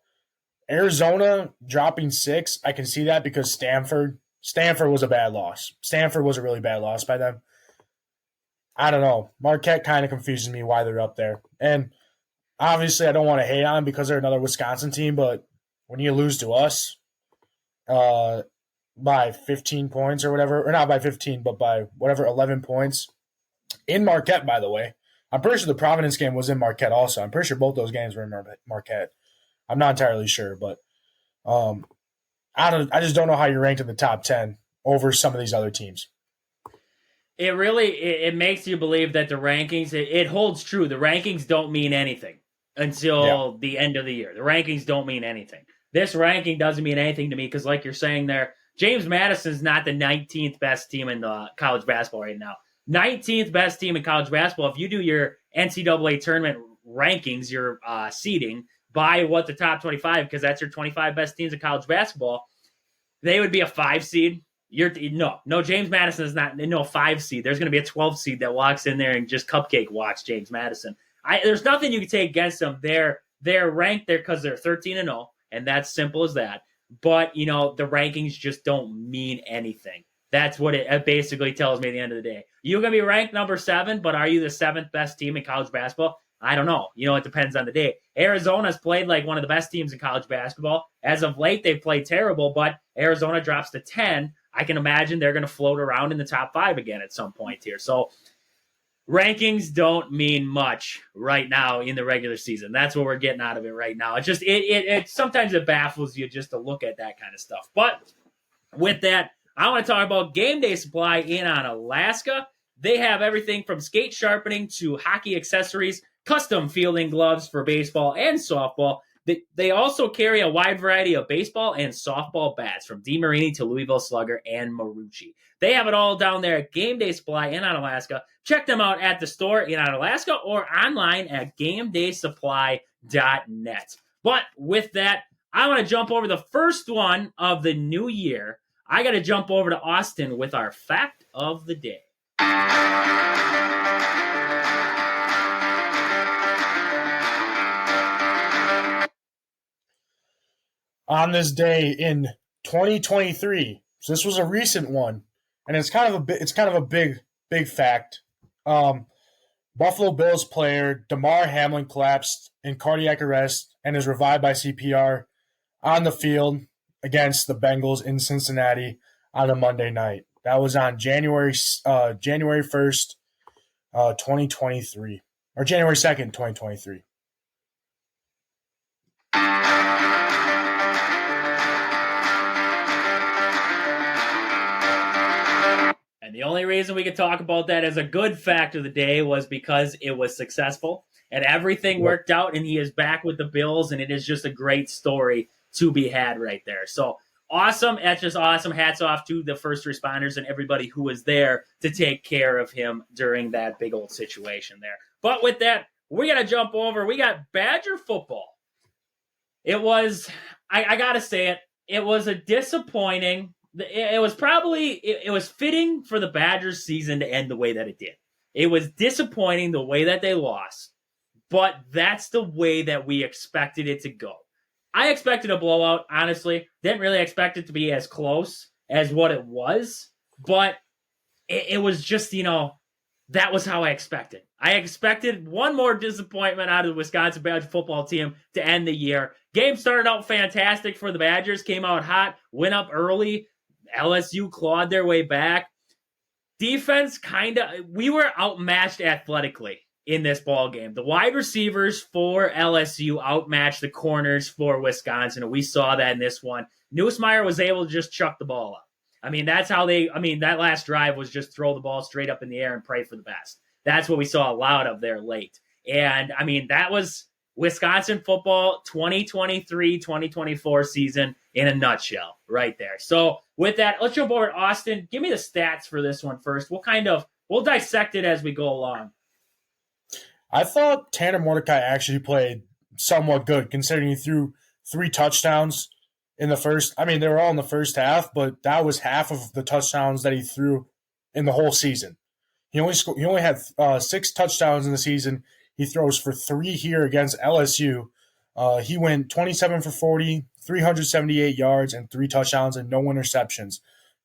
Arizona dropping 6, I can see that because Stanford was a bad loss. Stanford was a really bad loss by them. I don't know. Marquette kind of confuses me why they're up there. And obviously I don't want to hate on them because they're another Wisconsin team, but when you lose to us by 15 points or whatever, or not by 15, but by whatever, 11 points, in Marquette, by the way. I'm pretty sure the Providence game was in Marquette also. I'm pretty sure both those games were in Marquette. I'm not entirely sure, but I just don't know how you're ranked in the top 10 over some of these other teams.
It really makes you believe that the rankings, it holds true. The rankings don't mean anything until the end of the year. The rankings don't mean anything. This ranking doesn't mean anything to me because, like you're saying there, James Madison's not the 19th best team in the college basketball right now. 19th best team in college basketball. If you do your NCAA tournament rankings, your seeding by what the top 25, because that's your 25 best teams in college basketball, they would be a 5 seed. No, James Madison is not a 5 seed. There's going to be a 12 seed that walks in there and just cupcake watch James Madison. There's nothing you can take against them. They're ranked there because they're 13-0, and that's simple as that. But, the rankings just don't mean anything. That's what it basically tells me at the end of the day. You're going to be ranked number 7, but are you the 7th best team in college basketball? I don't know. It depends on the day. Arizona's played like one of the best teams in college basketball. As of late, they've played terrible, but Arizona drops to 10. I can imagine they're going to float around in the top 5 again at some point here. So rankings don't mean much right now in the regular season. That's what we're getting out of it right now. It's just it sometimes it baffles you just to look at that kind of stuff. But with that, I want to talk about Game Day Supply in on Alaska. They have everything from skate sharpening to hockey accessories, custom fielding gloves for baseball and softball, They also carry a wide variety of baseball and softball bats, from DeMarini to Louisville Slugger and Marucci. They have it all down there at Game Day Supply in Onalaska. Check them out at the store in Onalaska or online at gamedaysupply.net. But with that, I want to jump over the first one of the new year. I got to jump over to Austin with our fact of the day.
On this day in 2023, so this was a recent one, and it's kind of a big fact. Buffalo Bills player Damar Hamlin collapsed in cardiac arrest and is revived by CPR on the field against the Bengals in Cincinnati on a Monday night. That was on January 1st, 2023, or January 2nd, 2023.
And the only reason we could talk about that as a good fact of the day was because it was successful and everything worked out, and he is back with the Bills, and it is just a great story to be had right there. So awesome. That's just awesome. Hats off to the first responders and everybody who was there to take care of him during that big old situation there. But with that, we got to jump over. We got Badger football. It was, I got to say it was a disappointing. It was fitting for the Badgers season to end the way that it did. It was disappointing the way that they lost, but that's the way that we expected it to go. I expected a blowout, honestly. Didn't really expect it to be as close as what it was, but it was just, that was how I expected. I expected one more disappointment out of the Wisconsin Badger football team to end the year. Game started out fantastic for the Badgers, came out hot, went up early. LSU clawed their way back. Defense we were outmatched athletically in this ball game. The wide receivers for LSU outmatched the corners for Wisconsin, and we saw that in this one. Nussmeier was able to just chuck the ball up. That last drive was just throw the ball straight up in the air and pray for the best. That's what we saw a lot of there late. And, that was Wisconsin football 2023-2024 season in a nutshell right there. So with that, let's jump over to Austin. Give me the stats for this one first. We'll dissect it as we go along.
I thought Tanner Mordecai actually played somewhat good, considering he threw 3 touchdowns in the first. They were all in the first half, but that was half of the touchdowns that he threw in the whole season. He only had 6 touchdowns in the season. He throws for 3 here against LSU. He went 27 for 40, 378 yards, and 3 touchdowns and no interceptions.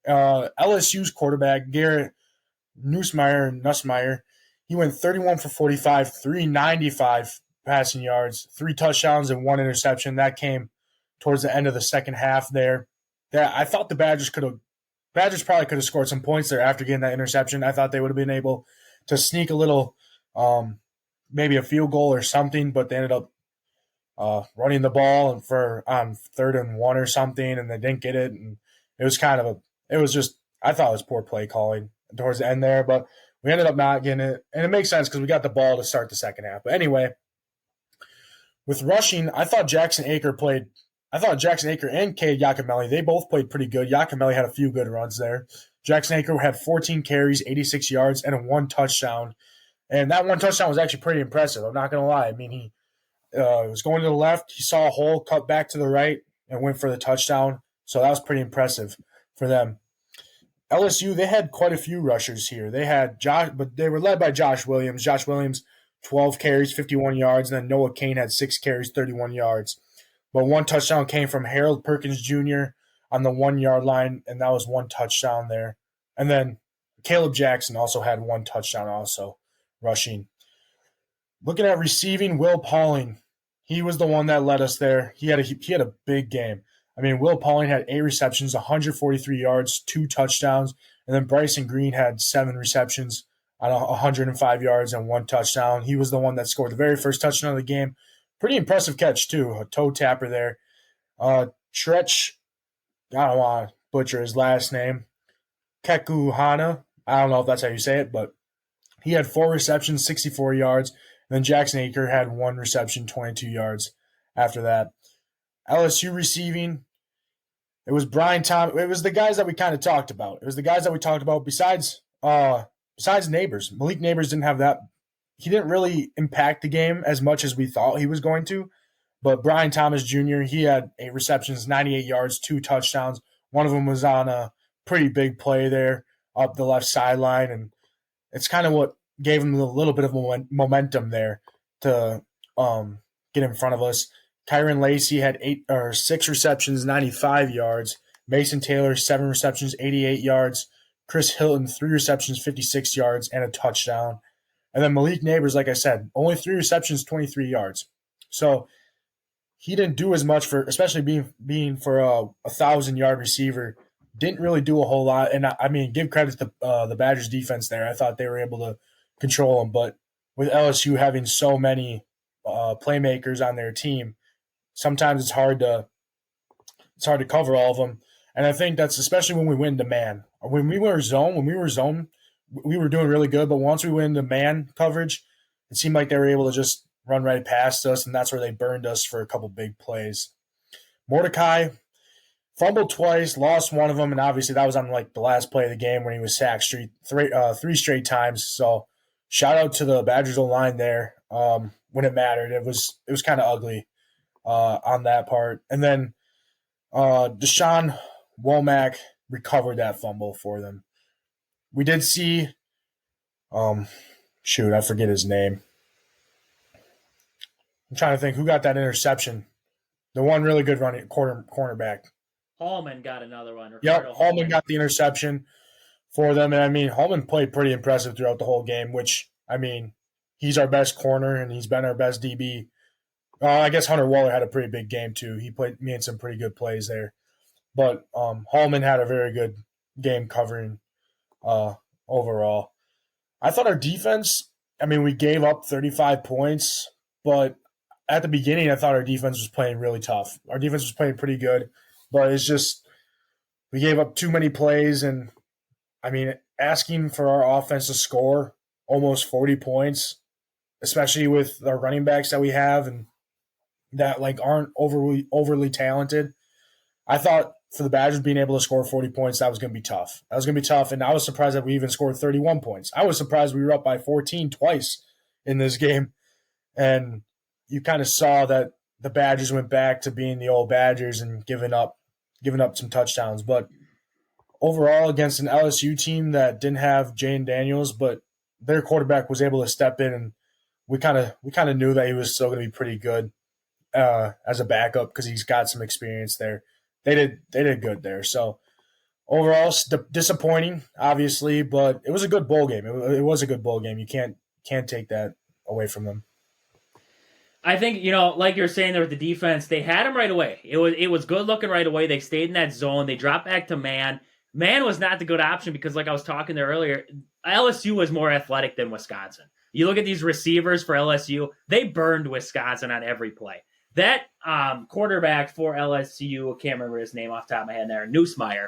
LSU's quarterback, Garrett Nussmeier, he went 31 for 45, 395 passing yards, 3 touchdowns, and 1 interception. That came towards the end of the second half there. I thought the Badgers probably could have scored some points there after getting that interception. I thought they would have been able to sneak a little, maybe a field goal or something, but they ended up running the ball on 3rd and 1 or something, and they didn't get it. And it was I thought it was poor play calling towards the end there, but we ended up not getting it. And it makes sense because we got the ball to start the second half. But anyway, with rushing, I thought Jackson Aker and Cade Yakimelli, they both played pretty good. Yakimelli had a few good runs there. Jackson Aker had 14 carries, 86 yards, and 1 touchdown. And that 1 touchdown was actually pretty impressive. I'm not going to lie. He was going to the left. He saw a hole, cut back to the right, and went for the touchdown. So that was pretty impressive for them. LSU, they had quite a few rushers here. They had but they were led by Josh Williams. Josh Williams, 12 carries, 51 yards. And then Noah Kane had 6 carries, 31 yards. But 1 touchdown came from Harold Perkins Jr. on the 1-yard line, and that was 1 touchdown there. And then Caleb Jackson also had 1 touchdown also rushing. Looking at receiving, Will Pauling, he was the one that led us there. He had a big game. Will Pauling had 8 receptions, 143 yards, 2 touchdowns, and then Bryson Green had 7 receptions on 105 yards and 1 touchdown. He was the one that scored the very first touchdown of the game. Pretty impressive catch, too, a toe tapper there. Tretch, I don't want to butcher his last name, Kekuhana, I don't know if that's how you say it, but he had 4 receptions, 64 yards. And then Jackson Aker had 1 reception, 22 yards. after that. LSU receiving, it was Brian Thomas. It was the guys that we kind of talked about. It was the guys that we talked about besides Neighbors. Malik Neighbors didn't have that. He didn't really impact the game as much as we thought he was going to. But Brian Thomas Jr., he had 8 receptions, 98 yards, 2 touchdowns. One of them was on a pretty big play there up the left sideline. And it's kind of what gave him a little bit of momentum there to get in front of us. Kyron Lacy had 6 receptions, 95 yards. Mason Taylor, 7 receptions, 88 yards. Chris Hilton, 3 receptions, 56 yards, and a touchdown. And then Malik Neighbors, like I said, only 3 receptions, 23 yards. So he didn't do as much for, especially being for a 1,000-yard receiver. Didn't really do a whole lot. And I mean, give credit to the Badgers defense there. I thought they were able to control him. But with LSU having so many playmakers on their team, sometimes it's hard to cover all of them. And I think that's especially when we went into man. When we were zone, we were doing really good. But once we went into man coverage, it seemed like they were able to just run right past us, and that's where they burned us for a couple big plays. Mordecai fumbled twice, lost one of them, and obviously that was on like the last play of the game when he was sacked three straight times. So shout out to the Badgers O-line there when it mattered. It was kind of ugly on that part. And then Deshaun Womack recovered that fumble for them. We did see I forget his name. I'm trying to think who got that interception. The one really good running cornerback.
Hallman got another one.
Yep, Hallman got the interception for them. And, I mean, Hallman played pretty impressive throughout the whole game, which, I mean, he's our best corner and he's been our best DB. I guess Hunter Waller had a pretty big game, too. He made some pretty good plays there. But Hallman had a very good game covering overall. I thought our defense, I mean, we gave up 35 points, but at the beginning, I thought our defense was playing really tough. Our defense was playing pretty good, but it's just we gave up too many plays. And, I mean, asking for our offense to score almost 40 points, especially with our running backs that we have and that, like, aren't overly talented, I thought for the Badgers being able to score 40 points, that was going to be tough. That was going to be tough, and I was surprised that we even scored 31 points. I was surprised we were up by 14 twice in this game. And you kind of saw that the Badgers went back to being the old Badgers and giving up some touchdowns. But overall, against an LSU team that didn't have Jane Daniels, but their quarterback was able to step in, and we kind of knew that he was still going to be pretty good as a backup because he's got some experience there. They did good there. So overall, disappointing, obviously, but it was a good bowl game. It was a good bowl game. You can't take that away from them.
I think, like you're saying there with the defense, they had him right away. It was good looking right away. They stayed in that zone. They dropped back to man. Man was not the good option because, like I was talking there earlier, LSU was more athletic than Wisconsin. You look at these receivers for LSU, they burned Wisconsin on every play. That quarterback for LSU, I can't remember his name off the top of my head there, Nussmeier.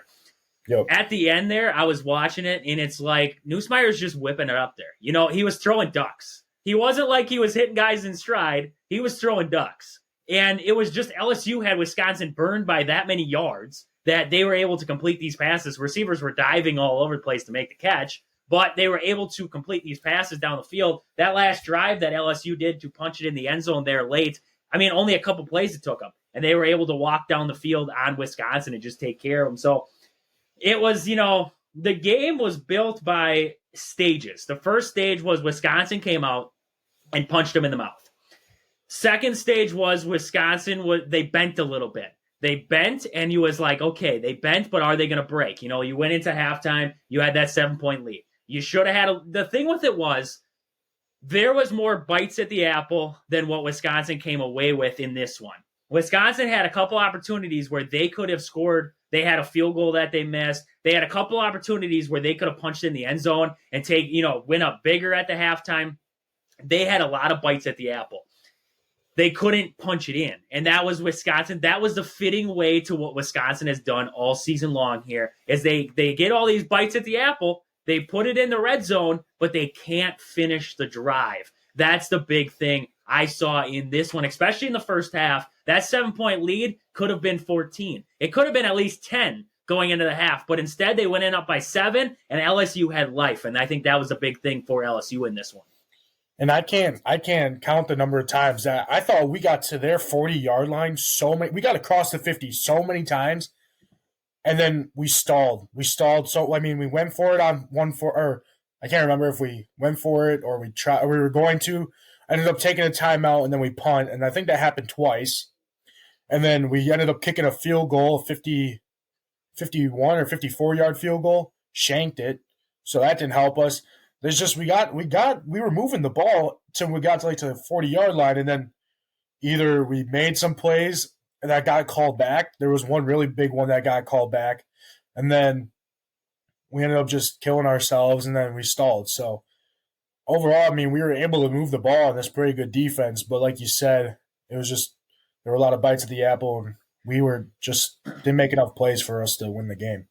Yep.
At the end there, I was watching it, and it's like Nussmeier's just whipping it up there. He was throwing ducks. He wasn't like he was hitting guys in stride. He was throwing ducks. And it was just LSU had Wisconsin burned by that many yards that they were able to complete these passes. Receivers were diving all over the place to make the catch, but they were able to complete these passes down the field. That last drive that LSU did to punch it in the end zone there late, I mean, only a couple plays it took them. And they were able to walk down the field on Wisconsin and just take care of them. So it was, the game was built by stages. The first stage was Wisconsin came out and punched them in the mouth. Second stage was Wisconsin, they bent a little bit. They bent, and you was like, okay, they bent, but are they going to break? You went into halftime, you had that 7-point lead. You should have had the thing with it was there was more bites at the apple than what Wisconsin came away with in this one. Wisconsin had a couple opportunities where they could have scored. They had a field goal that they missed. They had a couple opportunities where they could have punched in the end zone and win up bigger at the halftime. They had a lot of bites at the apple. They couldn't punch it in. And that was Wisconsin. That was the fitting way to what Wisconsin has done all season long here, is they get all these bites at the apple. They put it in the red zone, but they can't finish the drive. That's the big thing I saw in this one, especially in the first half. That 7-point lead could have been 14. It could have been at least 10 going into the half, but instead they went in up by 7, and LSU had life, and I think that was a big thing for LSU in this one.
And I can't count the number of times that I thought we got to their 40-yard line we got across the 50 so many times, and then we stalled. So we went for it on or I can't remember if we went for it or we were going to. I ended up taking a timeout and then we punt, and I think that happened twice. And then we ended up kicking a field goal, 51 or 54-yard field goal, shanked it. So that didn't help us. There's just we were moving the ball till we got to the 40-yard line, and then either we made some plays that got called back. There was one really big one that got called back, and then we ended up just killing ourselves, and then we stalled. So overall, we were able to move the ball, and that's pretty good defense. But like you said, it was just there were a lot of bites at the apple, and we were just didn't make enough plays for us to win the game.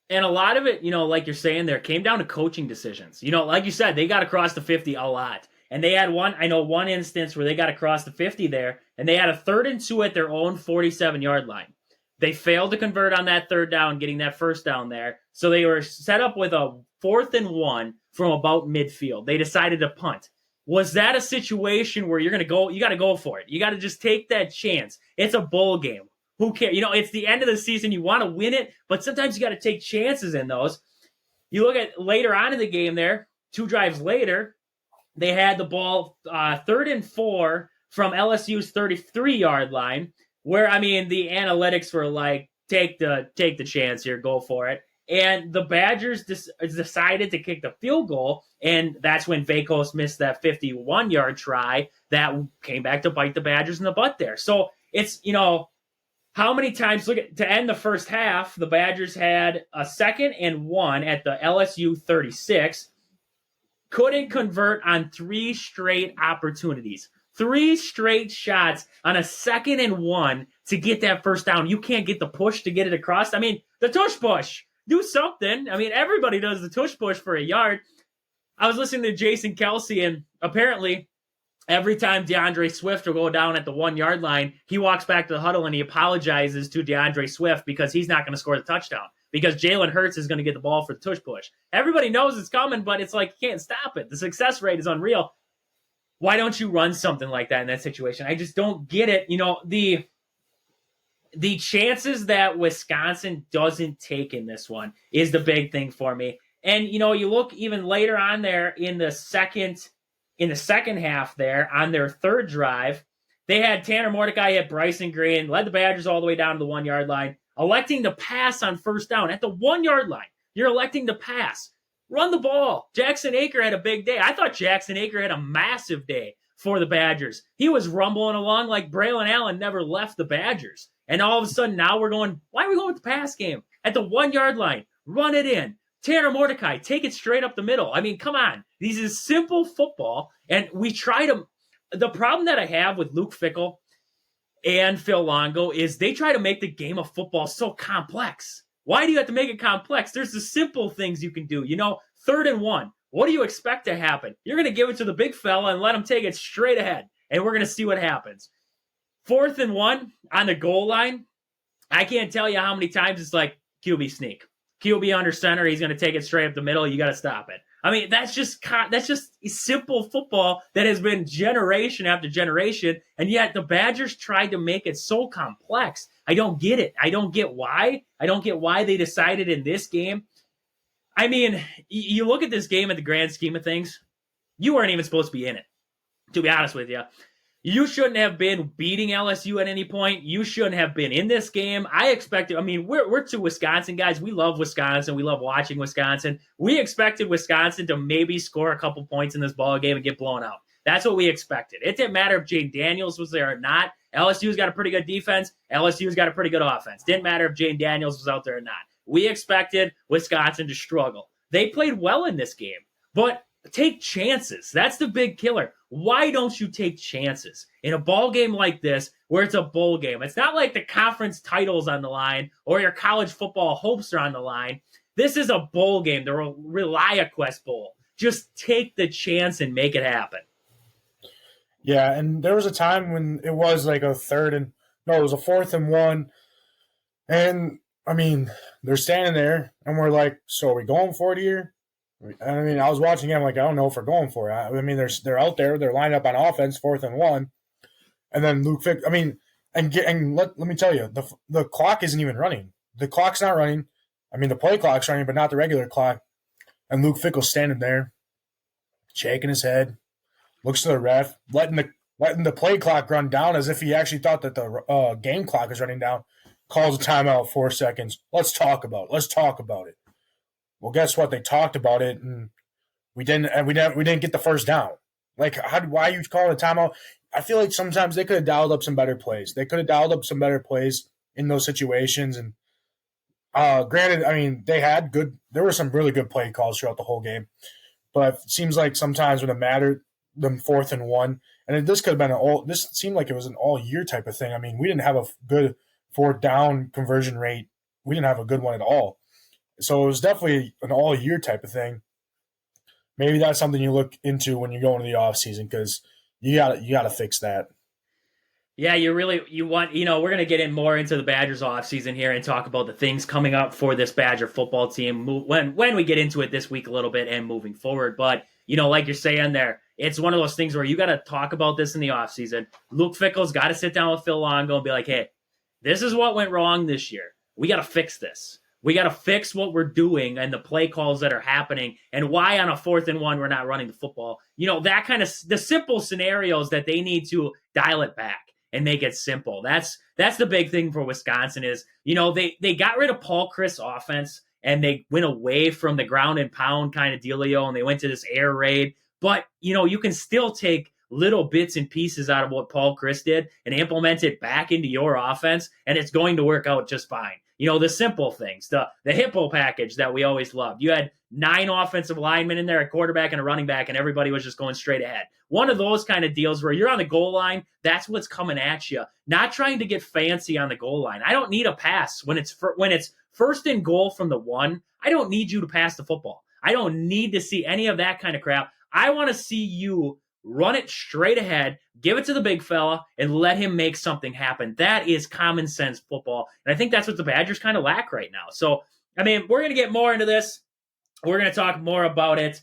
And a lot of it, like you're saying there, came down to coaching decisions. Like you said, they got across the 50 a lot. And they had one instance where they got across the 50 there, and they had a 3rd and 2 at their own 47-yard line. They failed to convert on that 3rd down, getting that 1st down there. So they were set up with a 4th and 1 from about midfield. They decided to punt. Was that a situation where you got to go for it? You got to just take that chance. It's a bowl game. Who cares? It's the end of the season. You want to win it, but sometimes you got to take chances in those. You look at later on in the game there, 2 drives later, they had the ball 3rd and 4 from LSU's 33-yard line, where, the analytics were like, take the chance here, go for it. And the Badgers decided to kick the field goal, and that's when Vakos missed that 51-yard try that came back to bite the Badgers in the butt there. So it's, how many times, to end the first half, the Badgers had a 2nd and 1 at the LSU 36, couldn't convert on 3 straight opportunities. 3 straight shots on a 2nd and 1 to get that 1st down. You can't get the push to get it across. The tush push. Do something. Everybody does the tush push for a yard. I was listening to Jason Kelce, and apparently every time DeAndre Swift will go down at the 1-yard line, he walks back to the huddle and he apologizes to DeAndre Swift because he's not going to score the touchdown, because Jalen Hurts is going to get the ball for the tush push. Everybody knows it's coming, but it's like you can't stop it. The success rate is unreal. Why don't you run something like that in that situation? I just don't get it. The chances that Wisconsin doesn't take in this one is the big thing for me. And, you look even later on there in the second half there on their 3rd drive, they had Tanner Mordecai hit Bryson Green, led the Badgers all the way down to the 1-yard line, electing to pass on 1st down at the 1-yard line. You're electing to pass. Run the ball. Jackson Aker had a big day. I thought Jackson Aker had a massive day for the Badgers. He was rumbling along like Braylon Allen never left the Badgers. And all of a sudden now we're going, why are we going with the pass game? At the 1-yard line, run it in. Tanner Mordecai, take it straight up the middle. Come on. This is simple football, and we try to – the problem that I have with Luke Fickell and Phil Longo is they try to make the game of football so complex. Why do you have to make it complex? There's the simple things you can do. 3rd and 1. What do you expect to happen? You're going to give it to the big fella and let him take it straight ahead, and we're going to see what happens. 4th and 1 on the goal line, I can't tell you how many times it's like QB sneak. QB under center, he's going to take it straight up the middle. You got to stop it. That's just simple football that has been generation after generation, and yet the Badgers tried to make it so complex. I don't get it. I don't get why. I don't get why they decided in this game. You look at this game at the grand scheme of things, you weren't even supposed to be in it, to be honest with you. You shouldn't have been beating LSU at any point. You shouldn't have been in this game. I expected, we're 2 Wisconsin guys. We love Wisconsin. We love watching Wisconsin. We expected Wisconsin to maybe score a couple points in this ball game and get blown out. That's what we expected. It didn't matter if Jane Daniels was there or not. LSU's got a pretty good defense. LSU's got a pretty good offense. Didn't matter if Jane Daniels was out there or not. We expected Wisconsin to struggle. They played well in this game, but take chances. That's the big killer. Why don't you take chances in a ball game like this where it's a bowl game? It's not like the conference titles on the line or your college football hopes are on the line. This is a bowl game, the ReliaQuest Bowl. Just take the chance and make it happen.
Yeah, and there was a time when it was like a it was a 4th and 1. And I mean, they're standing there and we're like, so are we going for it here? I mean, I was watching him like, I don't know if we're going for it. I mean, they're out there, they're lined up on offense, 4th and 1. And then Luke Fick, I mean, and let me tell you, the clock isn't even running. The clock's not running. I mean, the play clock's running, but not the regular clock. And Luke Fickle's standing there, shaking his head, looks to the ref, letting the play clock run down as if he actually thought that the game clock is running down. Calls a timeout, 4 seconds. Let's talk about it. Well, guess what? They talked about it, and we didn't get the first down. Like, why are you calling a timeout? I feel like sometimes they could have dialed up some better plays. They could have dialed up some better plays in those situations. And granted, I mean, there were some really good play calls throughout the whole game. But it seems like sometimes when it mattered, them 4th and 1, and this could have been this seemed like it was an all-year type of thing. I mean, we didn't have a good 4th down conversion rate. We didn't have a good one at all. So it was definitely an all-year type of thing. Maybe that's something you look into when you go into the offseason, because you gotta fix that.
Yeah, we're going to get in more into the Badgers offseason here and talk about the things coming up for this Badger football team when we get into it this week a little bit and moving forward. But, like you're saying there, it's one of those things where you got to talk about this in the offseason. Luke Fickle's got to sit down with Phil Longo and be like, hey, this is what went wrong this year. We got to fix this. We got to fix what we're doing and the play calls that are happening and why on a 4th and 1 we're not running the football. That kind of the simple scenarios that they need to dial it back and make it simple. That's the big thing for Wisconsin is, they got rid of Paul Chryst offense and they went away from the ground and pound kind of dealio and they went to this air raid. But, you can still take little bits and pieces out of what Paul Chryst did and implement it back into your offense, and it's going to work out just fine. The simple things, the hippo package that we always loved. You had 9 offensive linemen in there, a quarterback and a running back, and everybody was just going straight ahead. One of those kind of deals where you're on the goal line, that's what's coming at you. Not trying to get fancy on the goal line. I don't need a pass when it's 1st and goal from the 1. I don't need you to pass the football. I don't need to see any of that kind of crap. I want to see you run it straight ahead, give it to the big fella, and let him make something happen. That is common sense football. And I think that's what the Badgers kind of lack right now. So, I mean, we're going to get more into this. We're going to talk more about it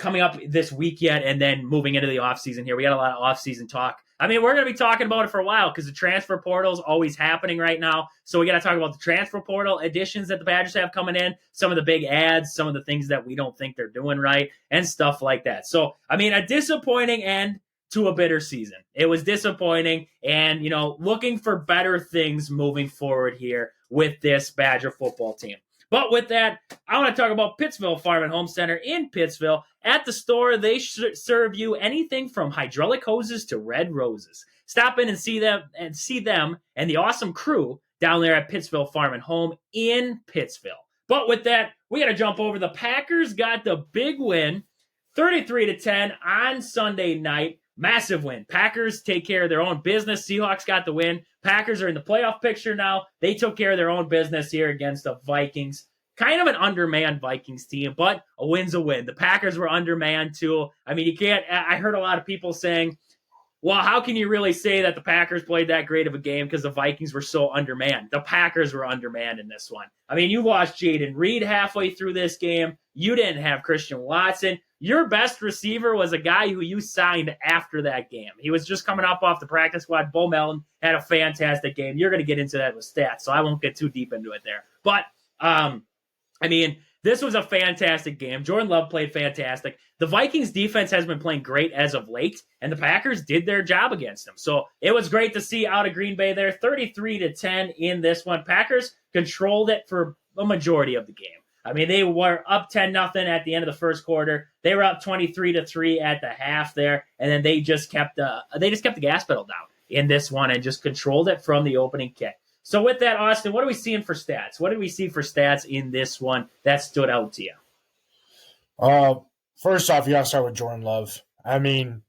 coming up this week yet, and then moving into the offseason here. We got a lot of offseason talk. I mean, we're going to be talking about it for a while because the transfer portal is always happening right now. So we got to talk about the transfer portal additions that the Badgers have coming in, some of the big ads, some of the things that we don't think they're doing right, and stuff like that. So, I mean, a disappointing end to a bitter season. It was disappointing and, looking for better things moving forward here with this Badger football team. But with that, I want to talk about Pittsville Farm and Home Center in Pittsville. At the store, they serve you anything from hydraulic hoses to red roses. Stop in and see them and the awesome crew down there at Pittsville Farm and Home in Pittsville. But with that, we got to jump over. The Packers got the big win, 33-10 on Sunday night. Massive win. Packers take care of their own business. Seahawks got the win. Packers are in the playoff picture now. They took care of their own business here against the Vikings. Kind of an undermanned Vikings team, but a win's a win. The Packers were undermanned too. I mean, I heard a lot of people saying, well, how can you really say that the Packers played that great of a game because the Vikings were so undermanned? The Packers were undermanned in this one. I mean, you lost Jaden Reed halfway through this game. You didn't have Christian Watson. Your best receiver was a guy who you signed after that game. He was just coming up off the practice squad. Bo Melton had a fantastic game. You're going to get into that with stats, so I won't get too deep into it there. But, I mean, this was a fantastic game. Jordan Love played fantastic. The Vikings defense has been playing great as of late, and the Packers did their job against them. So it was great to see out of Green Bay there, 33-10 in this one. Packers controlled it for a majority of the game. I mean, they were up 10-0 at the end of the first quarter. They were up 23-3 at the half there, and then they just kept the gas pedal down in this one and just controlled it from the opening kick. So with that, Austin, what are we seeing for stats? What did we see for stats in this one that stood out to you?
First off, you got to start with Jordan Love. I mean,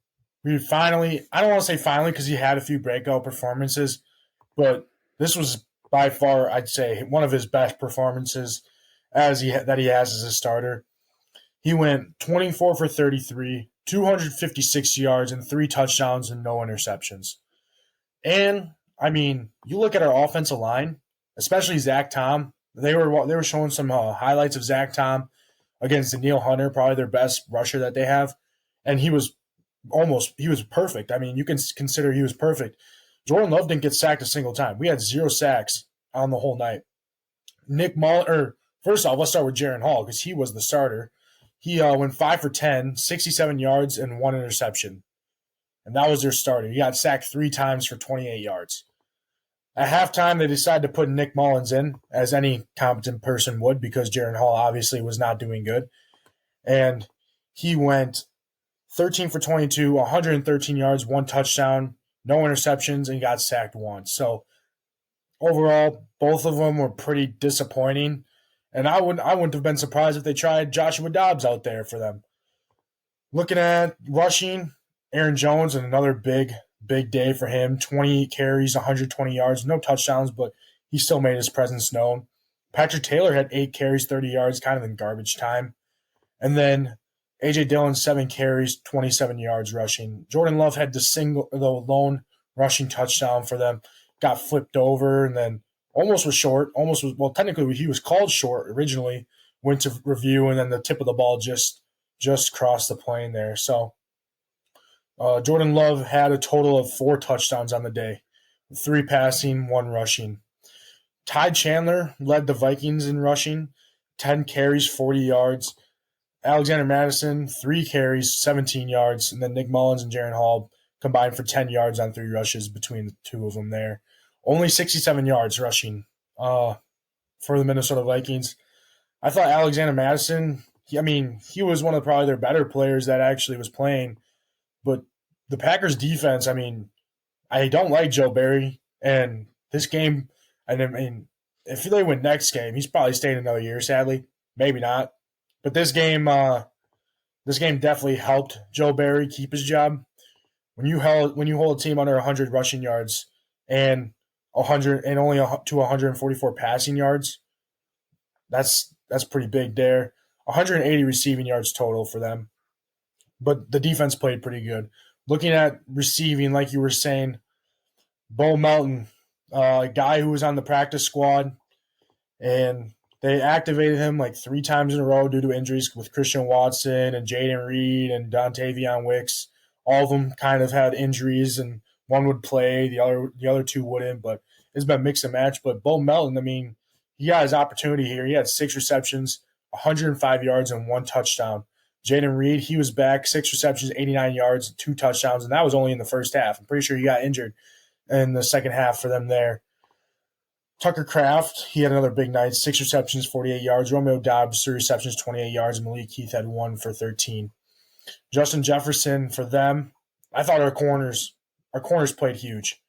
we finally – I don't want to say finally because he had a few breakout performances, but this was by far, I'd say, one of his best performances that he has as a starter. He went 24 for 33, 256 yards and 3 touchdowns and no interceptions. And I mean, you look at our offensive line, especially Zach Tom. They were showing some highlights of Zach Tom against Danielle Hunter, probably their best rusher that they have, and he was perfect. I mean, you can consider he was perfect. Jordan Love didn't get sacked a single time. We had 0 sacks on the whole night. First off, let's start with Jaren Hall because he was the starter. He went 5 for 10, 67 yards, and 1 interception. And that was their starter. He got sacked 3 times for 28 yards. At halftime, they decided to put Nick Mullins in, as any competent person would, because Jaren Hall obviously was not doing good. And he went 13 for 22, 113 yards, 1 touchdown, no interceptions, and he got sacked once. So overall, both of them were pretty disappointing. And I wouldn't have been surprised if they tried Joshua Dobbs out there for them. Looking at rushing, Aaron Jones, and another big day for him. 20 carries, 120 yards, no touchdowns, but he still made his presence known. Patrick Taylor had 8 carries, 30 yards, kind of in garbage time. And then A.J. Dillon, 7 carries, 27 yards rushing. Jordan Love had the lone rushing touchdown for them, got flipped over, and then almost was short. Technically he was called short originally, went to review, and then the tip of the ball just crossed the plane there. So Jordan Love had a total of 4 touchdowns on the day, 3 passing, 1 rushing. Ty Chandler led the Vikings in rushing, 10 carries, 40 yards. Alexander Madison, 3 carries, 17 yards. And then Nick Mullins and Jaren Hall combined for 10 yards on 3 rushes between the 2 of them there. Only 67 yards rushing for the Minnesota Vikings. I thought Alexander Madison, he was one of probably their better players that actually was playing. But the Packers defense, I don't like Joe Barry. And this game, if they win next game, he's probably staying another year, sadly. Maybe not. But this game definitely helped Joe Barry keep his job. When you hold a team under 100 rushing yards and 100 and only to 144 passing yards, that's pretty big there. 180 receiving yards total for them. But the defense played pretty good. Looking at receiving, like you were saying, Bo Melton, a guy who was on the practice squad, and they activated him like 3 times in a row due to injuries with Christian Watson and Jaden Reed and Dontavion Wicks. All of them kind of had injuries, and one would play, the other 2 wouldn't. But it's been mix and match. But Bo Melton, he got his opportunity here. He had 6 receptions, 105 yards, and 1 touchdown. Jaden Reed, he was back, 6 receptions, 89 yards, 2 touchdowns, and that was only in the first half. I'm pretty sure he got injured in the second half for them there. Tucker Kraft, he had another big night, 6 receptions, 48 yards. Romeo Dobbs, 3 receptions, 28 yards. And Malik Heath had 1 for 13. Justin Jefferson, for them, I thought our corners played huge,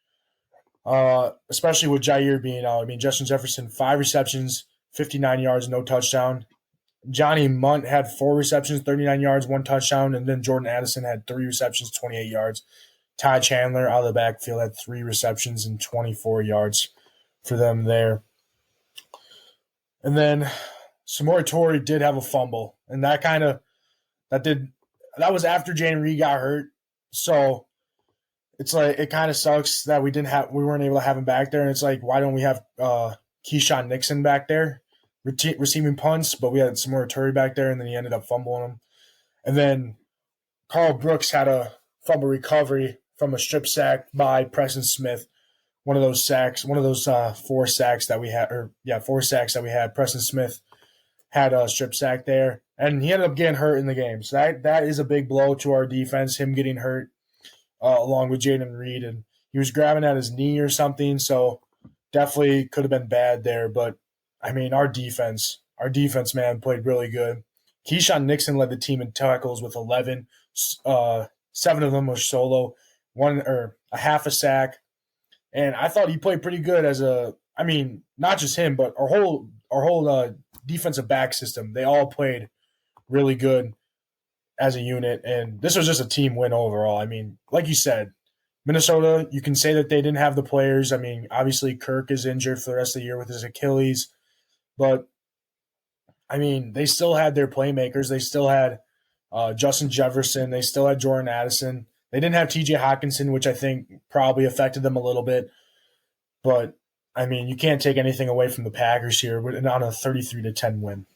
especially with Jair being out. Justin Jefferson, 5 receptions, 59 yards, no touchdown. Johnny Munt had 4 receptions, 39 yards, 1 touchdown. And then Jordan Addison had 3 receptions, 28 yards. Ty Chandler out of the backfield had 3 receptions and 24 yards for them there. And then Samori Toure did have a fumble, and that was after Jaden Reed got hurt. So it's like it kind of sucks that we weren't able to have him back there, and it's like, why don't we have Keyshawn Nixon back there receiving punts? But we had Samori Toure back there, and then he ended up fumbling him. And then Carl Brooks had a fumble recovery from a strip sack by Preston Smith. One of those 4 sacks that we had. Preston Smith had a strip sack there, and he ended up getting hurt in the game. So that is a big blow to our defense, him getting hurt along with Jaden Reed. And he was grabbing at his knee or something, so definitely could have been bad there. But, our defense, man, played really good. Keyshawn Nixon led the team in tackles with 11. 7 of them were solo, a half a sack. And I thought he played pretty good not just him, but our whole defensive back system. They all played really good as a unit, and this was just a team win overall. Like you said, Minnesota, you can say that they didn't have the players. Obviously Kirk is injured for the rest of the year with his Achilles, but they still had their playmakers. They still had Justin Jefferson. They still had Jordan Addison. They didn't have T.J. Hockenson, which I think probably affected them a little bit. But, I mean, you can't take anything away from the Packers here on a 33-10 win.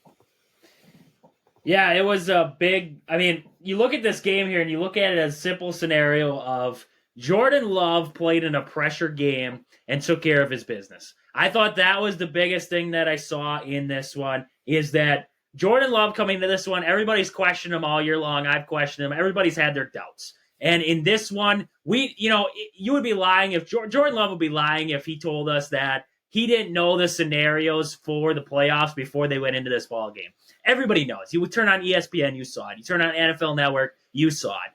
Yeah, it was a big – I mean, you look at this game here and you look at it as a simple scenario of Jordan Love played in a pressure game and took care of his business. I thought that was the biggest thing that I saw in this one is that Jordan Love coming to this one, everybody's questioned him all year long. I've questioned him. Everybody's had their doubts. And in this one, you would be lying if Jordan Love would be lying if he told us that he didn't know the scenarios for the playoffs before they went into this ball game. Everybody knows. You would turn on ESPN, you saw it. You turn on NFL Network, you saw it.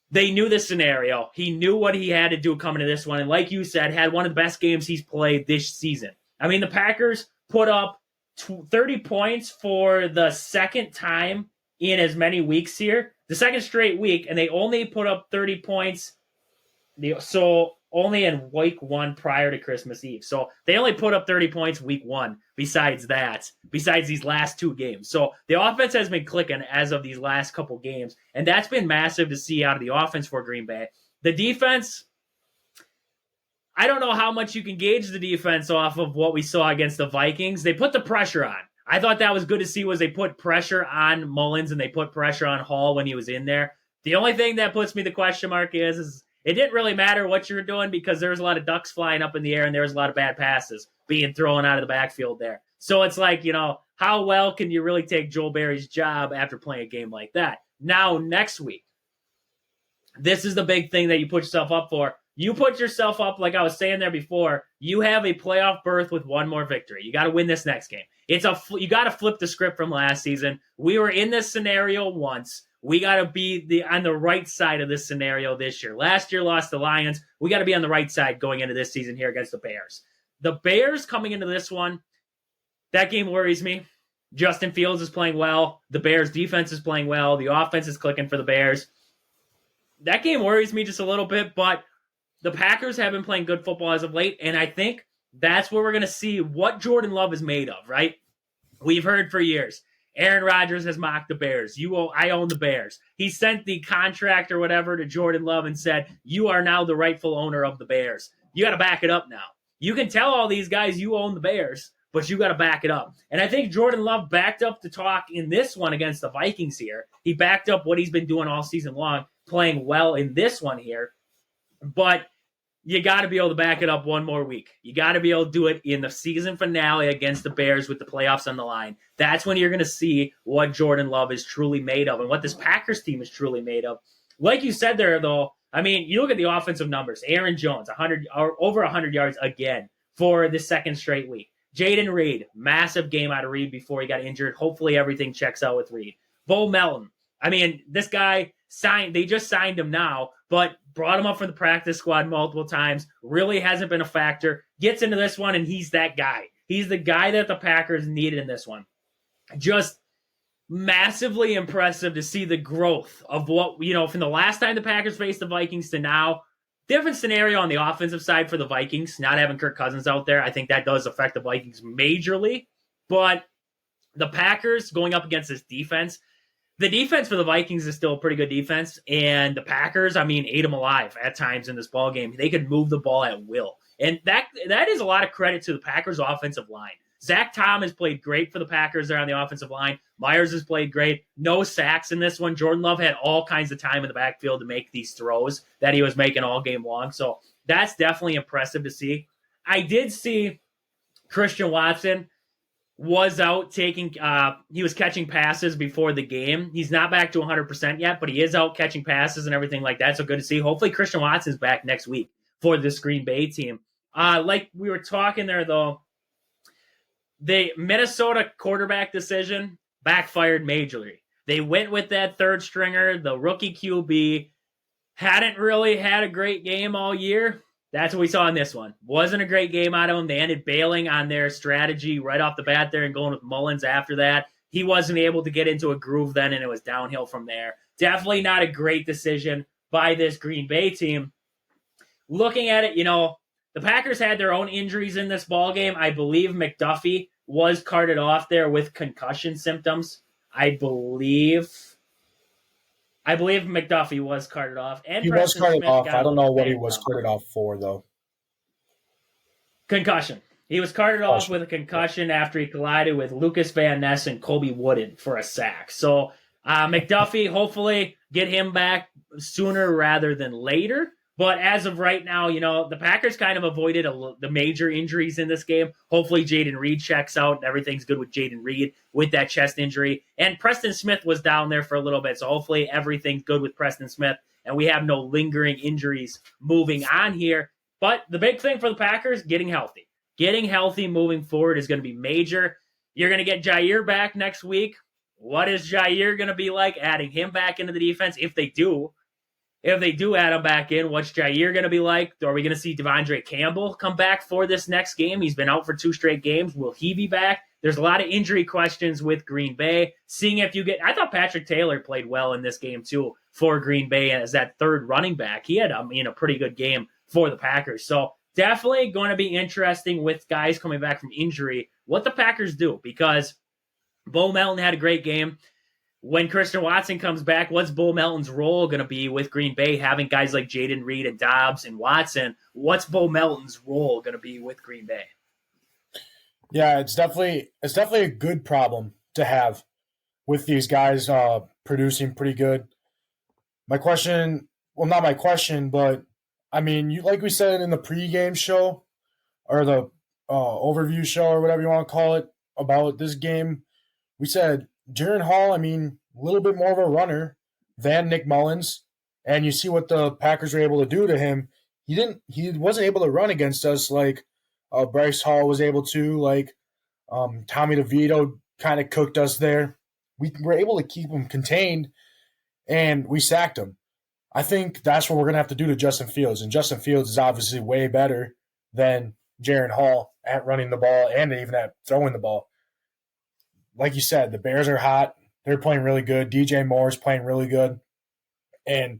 They knew the scenario. He knew what he had to do coming to this one. And like you said, had one of the best games he's played this season. I mean, the Packers put up 30 points for the second time in as many weeks here. The second straight week, and they only put up 30 points. So only in week 1 prior to Christmas Eve. So they only put up 30 points week 1 besides these last 2 games. So the offense has been clicking as of these last couple games, and that's been massive to see out of the offense for Green Bay. The defense, I don't know how much you can gauge the defense off of what we saw against the Vikings. They put the pressure on. I thought that was good to see was they put pressure on Mullins and they put pressure on Hall when he was in there. The only thing that puts me the question mark is it didn't really matter what you were doing because there was a lot of ducks flying up in the air and there was a lot of bad passes being thrown out of the backfield there. So it's like, how well can you really take Joel Berry's job after playing a game like that? Now, next week, this is the big thing that you put yourself up for. You put yourself up, like I was saying there before, you have a playoff berth with one more victory. You got to win this next game. You got to flip the script from last season. We were in this scenario once. We got to be on the right side of this scenario this year. Last year lost the Lions. We got to be on the right side going into this season here against the Bears. The Bears coming into this one, that game worries me. Justin Fields is playing well. The Bears defense is playing well. The offense is clicking for the Bears. That game worries me just a little bit, but the Packers have been playing good football as of late, and I think that's where we're going to see what Jordan Love is made of, right? We've heard for years. Aaron Rodgers has mocked the Bears. I own the Bears. He sent the contract or whatever to Jordan Love and said, you are now the rightful owner of the Bears. You got to back it up now. You can tell all these guys you own the Bears, but you got to back it up. And I think Jordan Love backed up the talk in this one against the Vikings here. He backed up what he's been doing all season long, playing well in this one here. But you got to be able to back it up one more week. You got to be able to do it in the season finale against the Bears with the playoffs on the line. That's when you're going to see what Jordan Love is truly made of and what this Packers team is truly made of. Like you said there, though, I mean, you look at the offensive numbers. Aaron Jones, over 100 yards again for the second straight week. Jaden Reed, massive game out of Reed before he got injured. Hopefully everything checks out with Reed. Bo Melton. I mean, this guy they just signed him now, but brought him up for the practice squad multiple times. Really hasn't been a factor. Gets into this one, and he's that guy. He's the guy that the Packers needed in this one. Just massively impressive to see the growth of what, from the last time the Packers faced the Vikings to now. Different scenario on the offensive side for the Vikings, not having Kirk Cousins out there. I think that does affect the Vikings majorly. But the Packers going up against this defense, the defense for the Vikings is still a pretty good defense. And the Packers, ate them alive at times in this ball game. They could move the ball at will. And that is a lot of credit to the Packers offensive line. Zach Tom has played great for the Packers there on the offensive line. Myers has played great. No sacks in this one. Jordan Love had all kinds of time in the backfield to make these throws that he was making all game long. So that's definitely impressive to see. I did see Christian Watson was out he was catching passes before the game. He's not back to 100% yet, but he is out catching passes and everything like that. So good to see. Hopefully Christian Watson's back next week for this Green Bay team. Like we were talking there, though, the Minnesota quarterback decision backfired majorly. They went with that third stringer, the rookie QB, hadn't really had a great game all year. That's what we saw in this one. Wasn't a great game out of him. They ended bailing on their strategy right off the bat there and going with Mullins after that. He wasn't able to get into a groove then, and it was downhill from there. Definitely not a great decision by this Green Bay team. Looking at it, the Packers had their own injuries in this ball game. I believe McDuffie was carted off there with concussion symptoms. I believe I believe McDuffie was carted off, and
He was
Preston
carted
Smith
off.
got
I
a
don't know
little
what he
banged
was
up.
carted off for, though.
Concussion. He was carted off with a concussion after he collided with Lucas Van Ness and Colby Wooden for a sack. So McDuffie, hopefully get him back sooner rather than later. But as of right now, the Packers kind of avoided the major injuries in this game. Hopefully Jayden Reed checks out and everything's good with Jayden Reed with that chest injury. And Preston Smith was down there for a little bit. So hopefully everything's good with Preston Smith and we have no lingering injuries moving on here. But the big thing for the Packers, getting healthy. Getting healthy moving forward is going to be major. You're going to get Jaire back next week. What is Jaire going to be like? Adding him back into the defense if they do. If they do add him back in, what's Jaire going to be like? Are we going to see Devondre Campbell come back for this next game? He's been out for 2 straight games. Will he be back? There's a lot of injury questions with Green Bay. Seeing if you get, I thought Patrick Taylor played well in this game too for Green Bay as that third running back. He had a pretty good game for the Packers. So definitely going to be interesting with guys coming back from injury, what the Packers do, because Bo Melton had a great game. When Christian Watson comes back, what's Bo Melton's role going to be with Green Bay, having guys like Jayden Reed and Dobbs and Watson? What's Bo Melton's role going to be with Green Bay?
Yeah, it's definitely a good problem to have with these guys producing pretty good. Not my question, but I mean, like we said in the pregame show or the overview show or whatever you want to call it about this game, we said Jaren Hall, a little bit more of a runner than Nick Mullins, and you see what the Packers were able to do to him. He wasn't able to run against us like Bryce Hall was able to, like Tommy DeVito kind of cooked us there. We were able to keep him contained, and we sacked him. I think that's what we're going to have to do to Justin Fields, and Justin Fields is obviously way better than Jaren Hall at running the ball and even at throwing the ball. Like you said, the Bears are hot. They're playing really good. DJ Moore is playing really good. And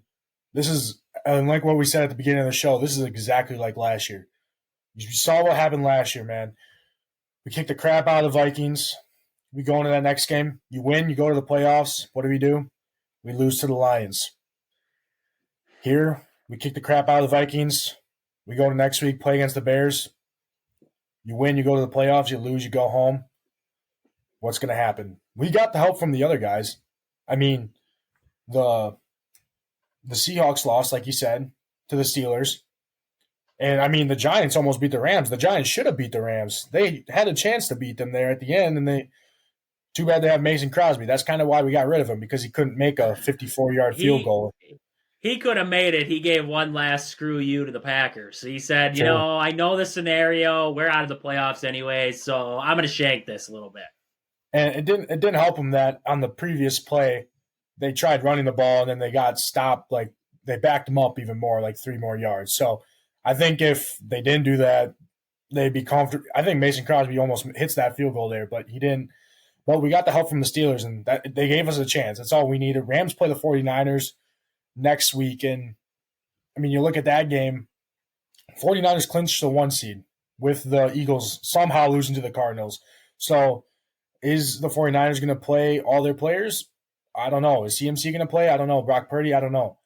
this is, like what we said at the beginning of the show, this is exactly like last year. You saw what happened last year, man. We kicked the crap out of the Vikings. We go into that next game. You win, you go to the playoffs. What do? We lose to the Lions. Here, we kick the crap out of the Vikings. We go to next week, play against the Bears. You win, you go to the playoffs. You lose, you go home. What's going to happen? We got the help from the other guys. The Seahawks lost, like you said, to the Steelers. And, the Giants almost beat the Rams. The Giants should have beat the Rams. They had a chance to beat them there at the end, and too bad they have Mason Crosby. That's kind of why we got rid of him, because he couldn't make a 54-yard field goal.
He could have made it. He gave one last screw you to the Packers. He said, I know the scenario. We're out of the playoffs anyway, so I'm going to shank this a little bit.
And it didn't help him that on the previous play, they tried running the ball and then they got stopped. Like, they backed him up even more, like 3 more yards. So I think if they didn't do that, they'd be comfortable. I think Mason Crosby almost hits that field goal there, but he didn't. But we got the help from the Steelers, and that they gave us a chance. That's all we needed. Rams play the 49ers next week, and you look at that game, 49ers clinched the 1 seed with the Eagles somehow losing to the Cardinals. So is the 49ers going to play all their players? I don't know. Is CMC going to play? I don't know. Brock Purdy? I don't know.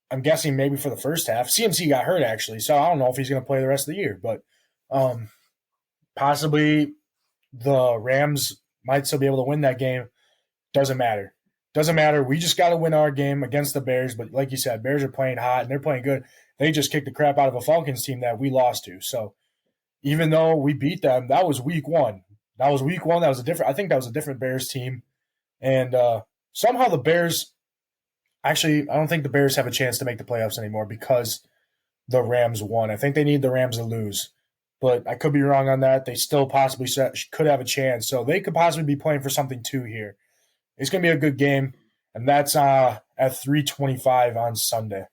I'm guessing maybe for the first half. CMC got hurt, actually, so I don't know if he's going to play the rest of the year. But possibly the Rams might still be able to win that game. Doesn't matter. Doesn't matter. We just got to win our game against the Bears. But like you said, Bears are playing hot, and they're playing good. They just kicked the crap out of a Falcons team that we lost to. So even though we beat them, that was week 1. That was week 1. I think that was a different Bears team. And somehow the Bears – actually, I don't think the Bears have a chance to make the playoffs anymore because the Rams won. I think they need the Rams to lose. But I could be wrong on that. They still possibly could have a chance. So they could possibly be playing for something too here. It's going to be a good game, and that's at 3:25 on Sunday.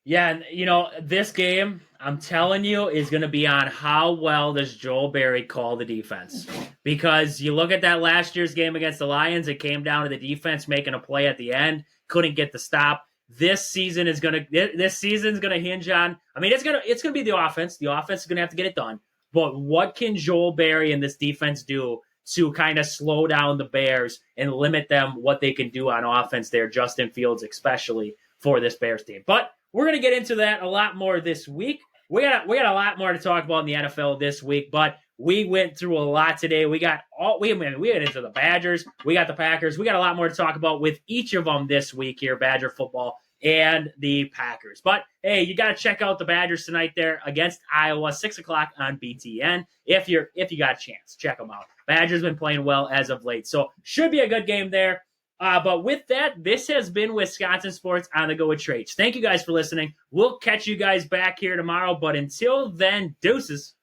Yeah, and this game, I'm telling you, is going to be on how well does Joel Barry call the defense. Because you look at that last year's game against the Lions, it came down to the defense making a play at the end, couldn't get the stop. This season's going to hinge on. It's going to be the offense. The offense is going to have to get it done. But what can Joel Barry and this defense do to kind of slow down the Bears and limit them what they can do on offense there, Justin Fields especially for this Bears team. But we're going to get into that a lot more this week. We got a lot more to talk about in the NFL this week, but we went through a lot today. We got into the Badgers, we got the Packers. We got a lot more to talk about with each of them this week here, Badger football and the Packers. But hey, you got to check out the Badgers tonight there against Iowa, 6:00 on BTN. If you got a chance, check them out. Badgers been playing well as of late, so should be a good game there. But with that, this has been Wisconsin Sports on the Go with Trades. Thank you guys for listening. We'll catch you guys back here tomorrow. But until then, deuces.